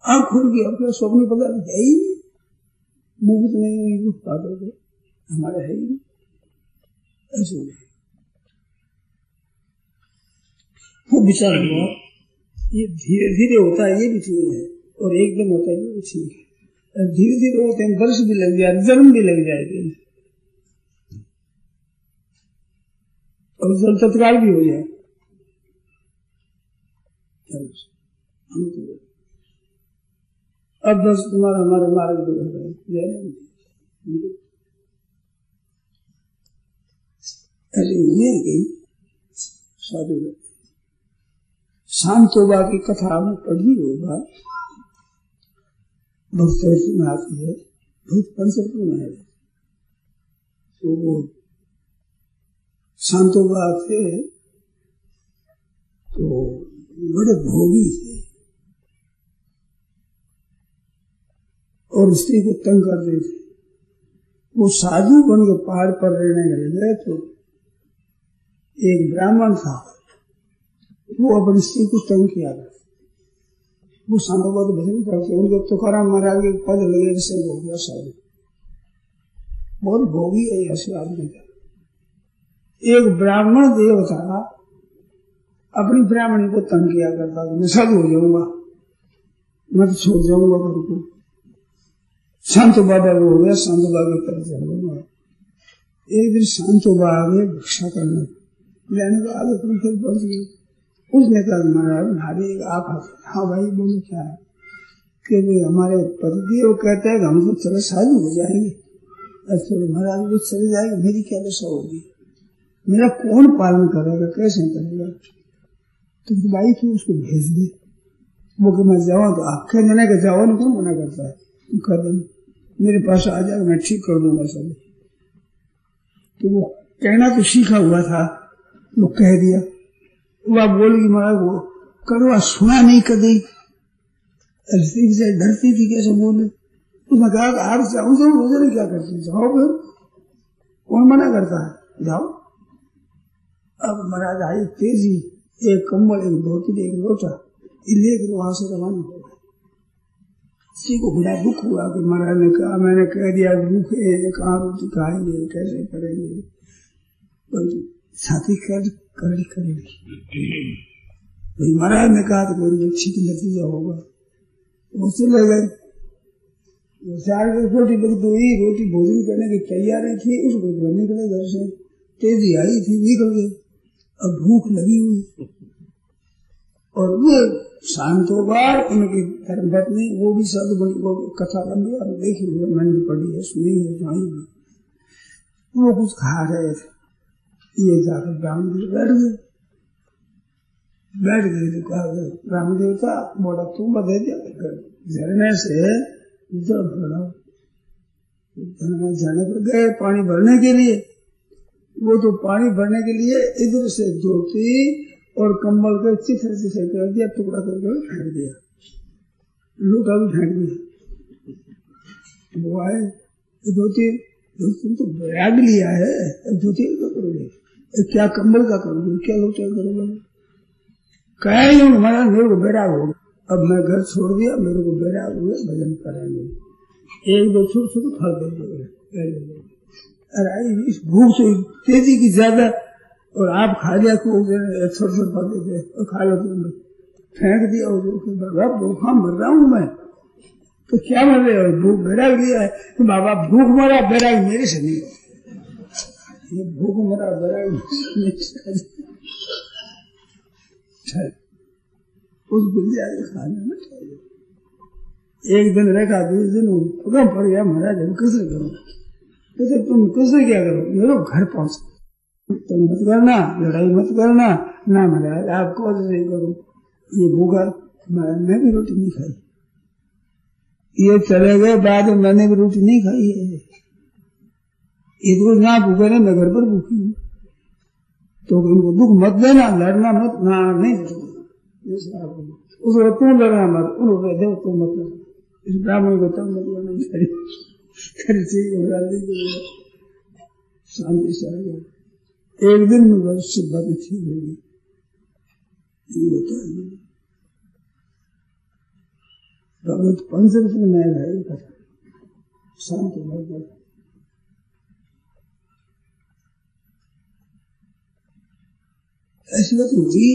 आँख खुल गई, अपने स्वप्न पदार्थ है ही नहीं, मुफ्त नहीं पाते हमारे है ही नहीं, ऐसे नहीं। वो विचार हुआ, ये धीरे धीरे होता है, ये भी ठीक है, और एकदम होता है, ये भी ठीक है। धीरे धीरे होते हैं, वर्ष भी लग जाए, जन्म भी लग जाएगी, और जल तत्काल भी हो जाए। अब बस तुम्हारा हमारा मार्ग दूर है, ऐसे हुए गई। साधु शांतोबा की कथा में पढ़ी होगा, बहुत में आती है, बहुत पंचरत्न में है। तो वो शांतोबा थे तो बड़े भोगी थे और स्त्री को तंग करते थे। वो साधु बन के पहाड़ पर रहने लगे तो एक ब्राह्मण था, वो अपनी स्त्री को तंग किया था। वो शांतोबा तो भजन करते, उनके तुकाराम महाराज के पद लगे से हो गया साधु। बहुत भोगी है ऐसे आदमी का। एक ब्राह्मण देवता अपनी ब्राह्मणी को तंग किया करता था, मैं साधु हो जाऊंगा, मैं तो छोड़ जाऊंगा घर को। शांतोबा हो गया, शांतोबा के तरफ जाऊंगा। एक दिन शांतोबा आ गए भिक्षा करने, लेने का आगे फिर पहुंच गए। उसने कहा महाराज नारी आप, हाँ भाई बोलो क्या है? कि हमारे पतिदेव कहते हैं हम तो चले साधु हो जाएंगे। अच्छा महाराज वो चले जाएंगे, मेरी क्या दशा होगी? मेरा कौन पालन करेगा, कैसे करेगा? तो भाई तू उसको भेज दे। वो कि मैं जाऊँ तो आप कह देना कि जाओ, ना कौन मना करता है, तुम कर देना, मेरे पास आ जाएगा, मैं ठीक कर दूंगा सब। तो वो कहना तो सीखा हुआ था, वो कह दिया। वो आप बोलेगी महाराज वो कड़वा सुना नहीं कभी, डरती थी कैसे बोले। उसने कहा आप जाओ जाओ, मुझे क्या करती, जाओ फिर, कौन मना करता है, जाओ। अब महाराज आई तेजी, एक कम्बल, एक धोती, एक लोटा, लेकर वहां से रवाना हो गए। किसी को बड़ा दुख हुआ कि महाराज ने कहा, मैंने कह दिया भूखे कहाँ रोटी खाएंगे, कैसे करेंगे, साथी कर महाराज ने कहा तो कोई अच्छी नतीजा होगा। वो चले गए। 4 रोटी वक्त हुई, रोटी भोजन करने की तैयारी थी, उसको निकले घर से, तेजी आई थी, निकल गए। अब भूख लगी हुई और वो शांत हो गया। उनकी धर्मपत्नी वो भी साधु बनी, वो कथा लंबी और देखी हुई मैंने पढ़ी है, सुनी है, सुनाई है। वो कुछ खा रहे थे, ये जाकर ब्राह्मण जी बैठ गए तो कहा ब्राह्मण देवता बोला तू बता दिया झरने से जल भरा। जाने पर गए पानी भरने के लिए। वो तो पानी भरने के लिए इधर से धोती और कंबल के चित्र से कर दिया, टुकड़ा करके फेंक दिया, लोटा भी फेंक दिया। वो आए धोती तो बैग लिया है, धोती क्या करोगे, क्या कंबल का करोगे, क्या लोटा करोगे? कहीं हमारा मेरे को बैराग हो गया, अब मैं घर छोड़ दिया, मेरे को बैराग हो गया, भजन करेंगे। 1-2 छोटे फल दे दो। अरे इस भूख से तेजी की ज्यादा, और आप खा लिया छोटे फल दे और खा लो, तुमने फेंक दिया। बाबा भूखा मर रहा हूँ मैं। तो क्या मर रहे हो? भूख बैराग लिया है। तो बाबा भूख मरा, बैराग मेरे से नहीं, ये भूख मरा बैराग उस बिल्लिया के खाने में चाहिए। एक दिन रखा, 2 दिन पूरा पड़ गया, महाराज हम कैसे करो? तो तुम कैसे क्या करो? मेरे घर पहुंच, तुम मत करना, लड़ाई मत करना ना महाराज, आपको नहीं करो। ये भूखा, मैं भी रोटी नहीं खाई। ये चले गए, बाद में मैंने भी रोटी नहीं खाई है। इनको ना भूखे ना, मैं घर पर भूखी हूँ। तो इनको दुख मत देना, लड़ना मत, ना नहीं उसको तुम लड़ना मत, उनको दे तुम मत लड़ना। इस ब्राह्मण को तब मत लड़ना चाहिए। शांति से आ गया। एक दिन में बस सब बातें ठीक होगी। भगवत पंचरत्न में है कथा, शांति हो गया। ऐसी बात हुई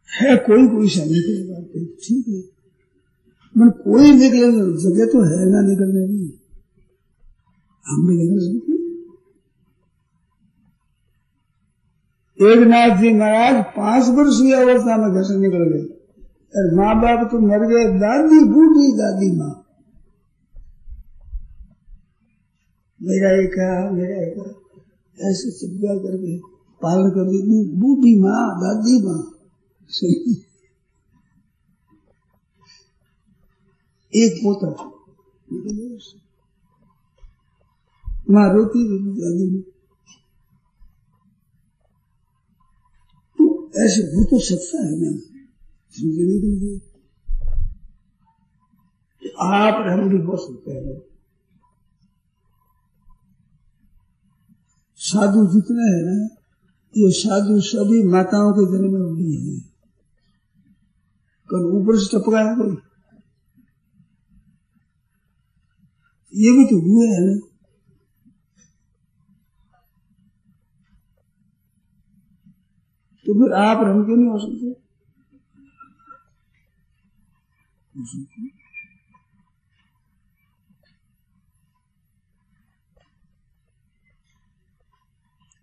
है, कोई सा निकलेगा, ठीक है, मैं कोई निकले जगह तो है ना निकलने की, हम भी निकल सकते। एक नाथ जी महाराज 5 वर्ष की अवस्था में घर से निकल गए, और माँ बाप तो मर गए, दादी बूढ़ी दादी माँ, मेरा एक ऐसे चिपका करके पालन कर दी, बूढ़ी माँ दादी माँ। एक पोता माँ रोती दादी माँ, तो ऐसे हो तो सकता है ना, आप हम भी हो सकते हैं। साधु जितने हैं ना, ये साधु सभी माताओं के जन्म में हुई है, कल ऊपर से टपका है कोई, ये भी तो हुए है ना। तो फिर आप हम क्यों नहीं हो सकते?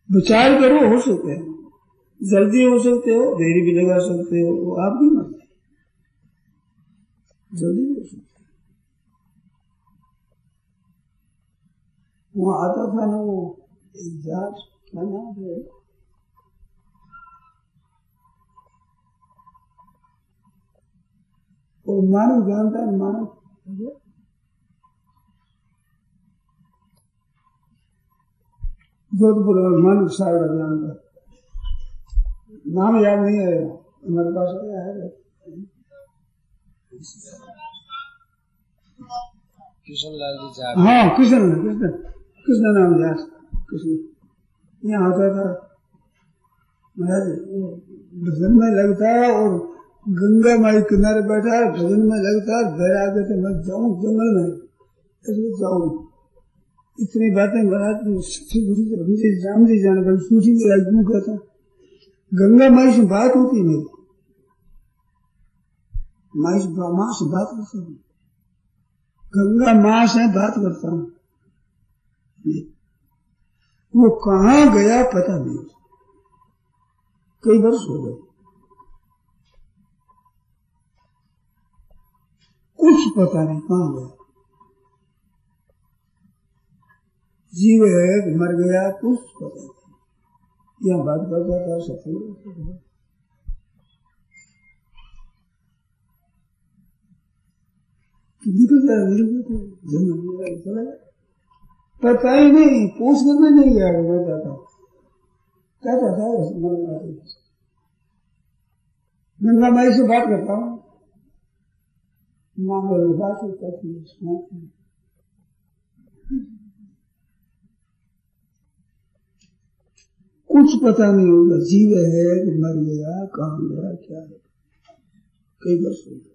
विचार करो, हो सकते हैं, जल्दी हो सकते हो, देरी भी लगा सकते हो, वो आप भी मत, जल्दी हो सकते। वहां आता था ना वो एक जाट, क्या नाम है, वो मानव जानता है, मानव जोधपुर और मानव सागर जानता है, नाम याद नहीं है हमारे पास, आया है कृष्णलाल जी जाट। हाँ, कृष्ण नाम जाट, कृष्ण यहाँ आता था महाराज, भजन में लगता है और गंगा माई किनारे बैठा है, भजन में लगता है, घर आ गए तो मैं जाऊं जंगल में, ऐसे जाऊं, इतनी बातें महाराज राम जी जाने पर शूटिंग कहता गंगा माई से बात होती है मेरी, माई से माँ से बात करता हूँ, गंगा माँ से बात करता हूँ। वो कहाँ गया पता नहीं, कई वर्ष हो गए, कुछ पता नहीं कहाँ गया, जीव है मर गया कुछ पता नहीं। यहाँ बात करता था सफल पता ही नहीं, पूछ करने नहीं गया, कहता था गंगा माई से बात करता हूँ, माँ मेरे बात करती है। कुछ पता नहीं होगा, जीव है कि मर गया, कहाँ गया, क्या है, कई वर्ष हो गए।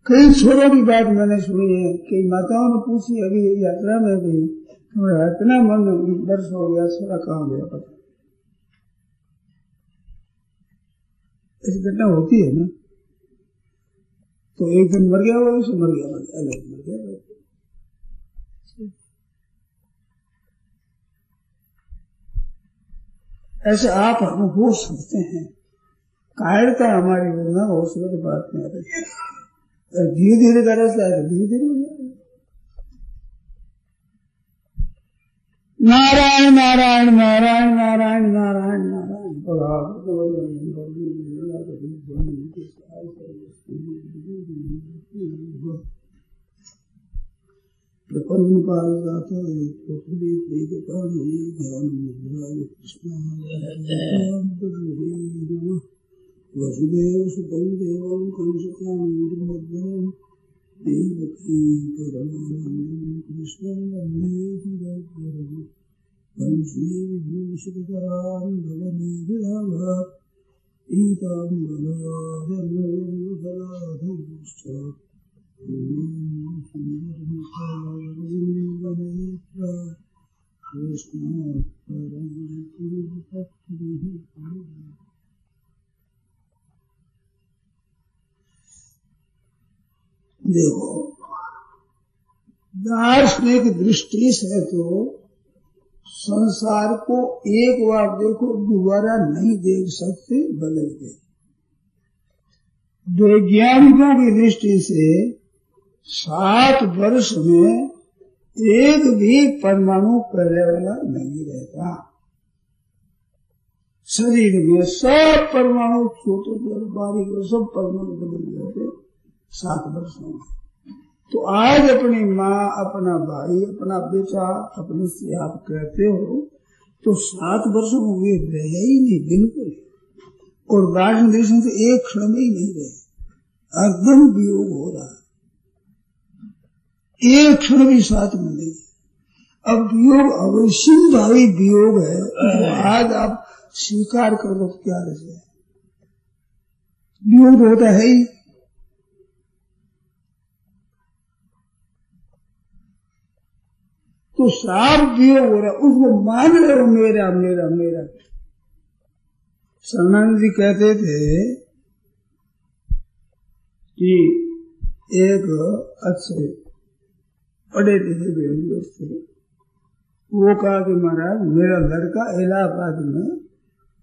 कई छोरों की बात मैंने सुनी है, कई माताओं ने पूछी अभी यात्रा में भी, इतना मन वर्ष हो गया, छोरा कहाँ गया पता। ऐसी घटना होती है ना, तो एक दिन मर गया वो, मर गया। ऐसे आप हम हो सकते हैं, कायरता हमारी होना हो सके तो बात नहीं आती, धीरे धीरे करना चाहिए, धीरे धीरे हो जाए। नारायण नारायण नारायण नारायण नारायण नारायण प्रपन्न पारिजाता वसुदेव सुतं देवं कंसचाणूरमर्दनं देवकी परमानन्दं कृष्णं वन्दे सुरगुरुं वंशी विभूषितकरां भवनीभिराभा पीताम्बराधर्मफलाधौश्च सुन्दरमुखनेत्रा कृष्णात्परं। देखो दार्शनिक दृष्टि से तो संसार को एक बार देखो दोबारा नहीं देख सकते, बदल गए। वैज्ञानिकों की दृष्टि से 7 वर्ष में एक भी परमाणु पहले वाला नहीं रहता। शरीर में सब परमाणु छोटे बारीक सब परमाणु बदल जाते 7 वर्षों में। तो आज अपनी माँ, अपना भाई, अपना बेटा, अपने से आप कहते हो तो 7 वर्षों में वे रहे ही नहीं बिल्कुल, और दार्शनिक दृष्टि से एक क्षण में ही नहीं रहे, एकदम वियोग हो रहा है, एक क्षण भी साथ में नहीं। अब वियोग अवश्य भावी वियोग है, तो आज आप स्वीकार कर दो क्या रह जाए, वियोग होता है ही। तो सार वियोग हो रहा, उसको मान रहे हो मेरा मेरा मेरा। शरणानंद जी कहते थे कि एक अच्छे पढ़े लिखे बेहद थे, वो कहा कि महाराज मेरा लड़का इलाहाबाद में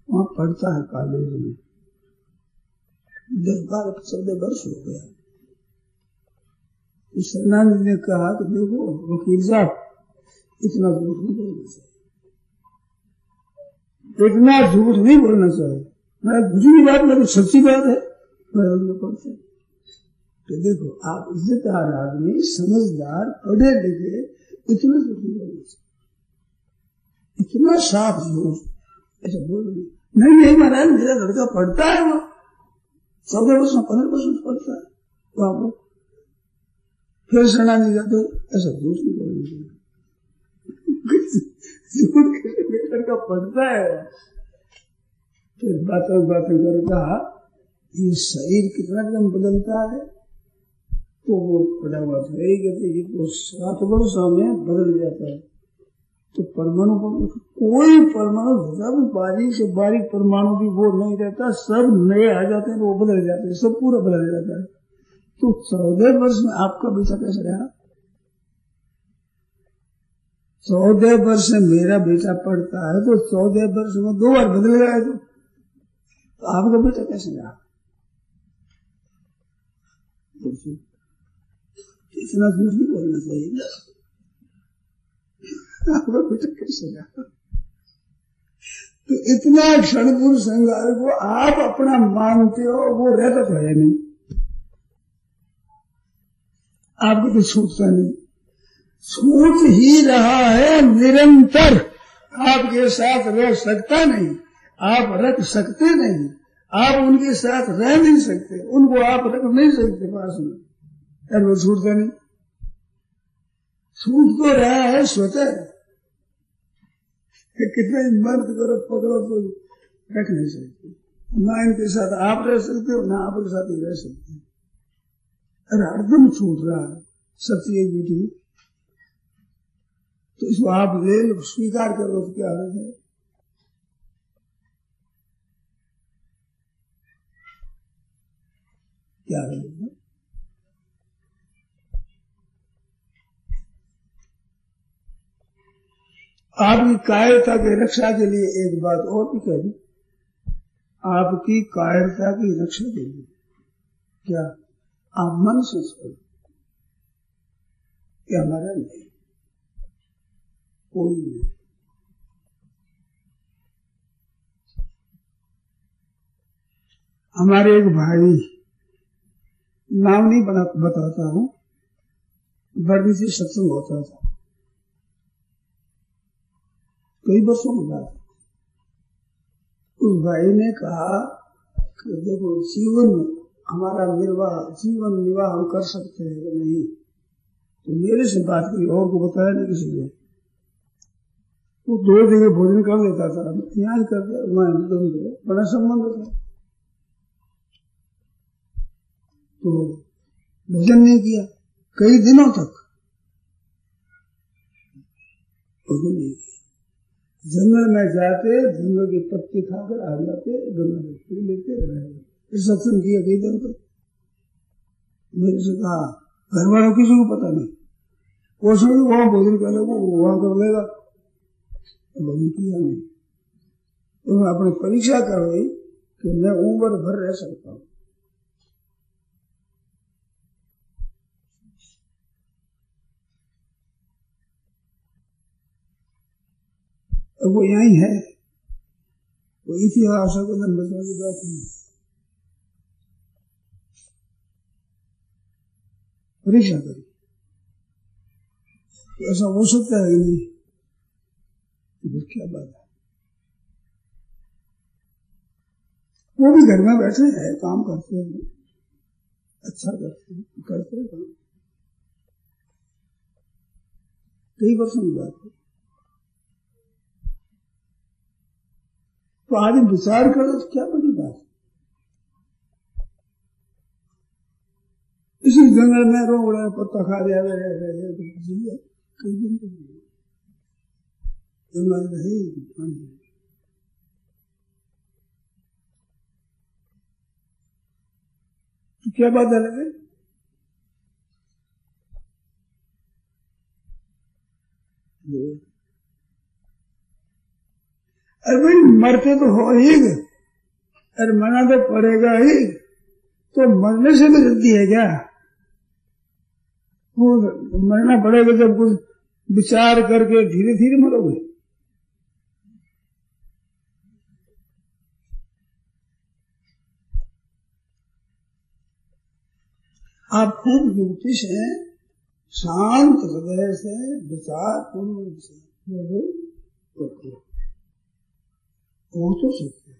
वहाँ पढ़ता है कॉलेज में, 10-12 वर्ष हो गया। शरणानंद ने कहा कि देखो वकील साहब इतना झूठ नहीं बोलना चाहिए, इतना झूठ नहीं बोलना चाहिए। मैं झूठी बात नहीं, सच्ची बात है। तो देखो आप इज्जतदार आदमी, समझदार, पढ़े लिखे, इतना झूठ नहीं बोलना चाहिए, इतना साफ झूठ ऐसा बोल नहीं महाराज मेरा लड़का पढ़ता है, वो 14 वर्ष 15 वर्ष पढ़ता है वहां। फिर शरणानंद जाते ऐसा झूठ नहीं बोलना चाहिए, लड़का पढ़ता है। फिर बातों कर कहा ये शरीर कितना एकदम बदलता है, तो वो पड़ा हुआ था यही कहते ये तो 7 वर्षों में बदल जाता है। तो परमाणु कोई परमाणु जब बारीक से बारीक परमाणु भी वो नहीं रहता, सब नए आ जाते हैं तो वो बदल जाते हैं, सब पूरा बदल जाता है। तो 14 वर्ष में आपका बेटा कैसे रहा? 14 वर्ष में मेरा बेटा पढ़ता है तो 14 वर्ष में 2 बार बदल गया है, तो आपका बेटा कैसे रहा? इतना झूठ नहीं बोलना चाहिए। आपका बेटा कैसे रहा? तो इतना क्षणपूर्व श्रृंगार को आप अपना मानते हो, वो रहता तो है नहीं, आपको तो छूटता नहीं, छूट ही रहा है निरंतर। आपके साथ रह सकता नहीं, आप रख सकते नहीं, आप उनके साथ रह नहीं सकते, उनको आप रख नहीं सकते पास में, और वो छूटता नहीं। छूट तो रहा है स्वतः, कितना मर्द करो पकड़ो तो रख नहीं सकते, ना इनके साथ आप रह सकते हो ना आपके साथ ही रह सकते, अरे हरदम छूट रहा है सत्य झूठी। तो इसको आप ले लो, स्वीकार करो तो क्या है, क्या है? आपकी कायरता की रक्षा के लिए एक बात और भी कह दूं, आपकी कायरता की रक्षा के लिए क्या आप मन से सोचो कि हमारा नहीं, कोई नहीं। हमारे एक भाई, नाम नहीं बताता हूं, बर्मी से सत्संग होता था कई वर्षों के बाद। उस भाई ने कहा कि देखो जीवन हमारा जीवन निर्वाह हम कर सकते हैं कि नहीं, तो मेरे से बात करी, और को बताया नहीं किसी ने। वो 2 जगह भोजन कर लेता था, यहाँ ही करते, वहां बड़ा संबंध था, तो भोजन नहीं किया कई दिनों तक, भोजन नहीं किया। जंगल में जाते, जंगल के पत्ते खाकर आ जाते, गंगा में पी लेते रहे। सत्संग किया कई दिन तक। मेरे से कहा घर वालों किसी को पता नहीं, वो समझ वहां भोजन कर लेगा, वो वहां कर लेगा, भोजन किया नहीं। तो मैं अपनी परीक्षा कर रही कि मैं उम्र भर रह सकता हूँ। वो यही है, वो इतिहास को बताने की बात नहीं। परीक्षा करी तो ऐसा हो सकता है कि नहीं, तो क्या बात है। वो भी घर में बैठे हैं, काम करते हैं, अच्छा करते हैं काम। कई वर्षों की बात है। तो आदमी विचार करो तो क्या बड़ी बात। इसी जंगल में रो रहे, पत्ता खा दिया, कई दिन तो जंगल रहे, तो क्या बात अलग है। अरे भाई मरते तो हो ही गए, अरे मरना तो पड़ेगा ही, तो मरने से भी जल्दी है क्या? वो मरना पड़ेगा जब कुछ विचार करके धीरे धीरे मरोगे। आप खूब युक्ति से, शांत हृदय से, विचार पूर्ण से हो तो सकते हैं।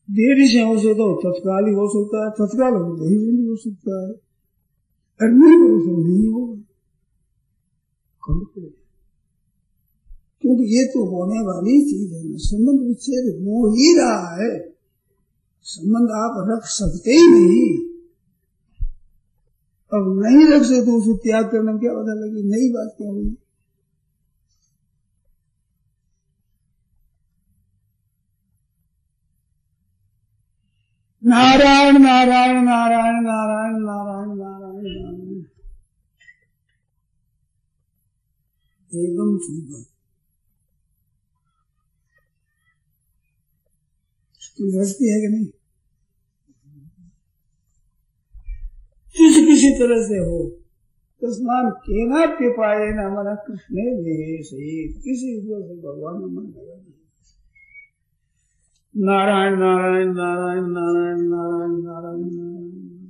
देरी से हो सकता हो, तत्काल ही हो सकता है, तत्काल हो तो ही हो सकता है, और नहीं हो तो नहीं होगा। क्योंकि ये तो होने वाली चीज है ना, संबंध विच्छेद हो ही रहा है, संबंध आप रख सकते ही नहीं। अब नहीं रख सकते तो उसे त्याग करना क्या पता लगी, नई बात क्या हुई। नारायण नारायण नारायण नारायण नारायण नारायण नारायण, एकदम ठीक है। है कि नहीं, किसी तरह से हो। तस्मान केना पिपाए न मन कृष्ण किसी तरह से भगवान में मन लगा। नारायण नारायण नारायण नारायण नारायण नारायण नारायण।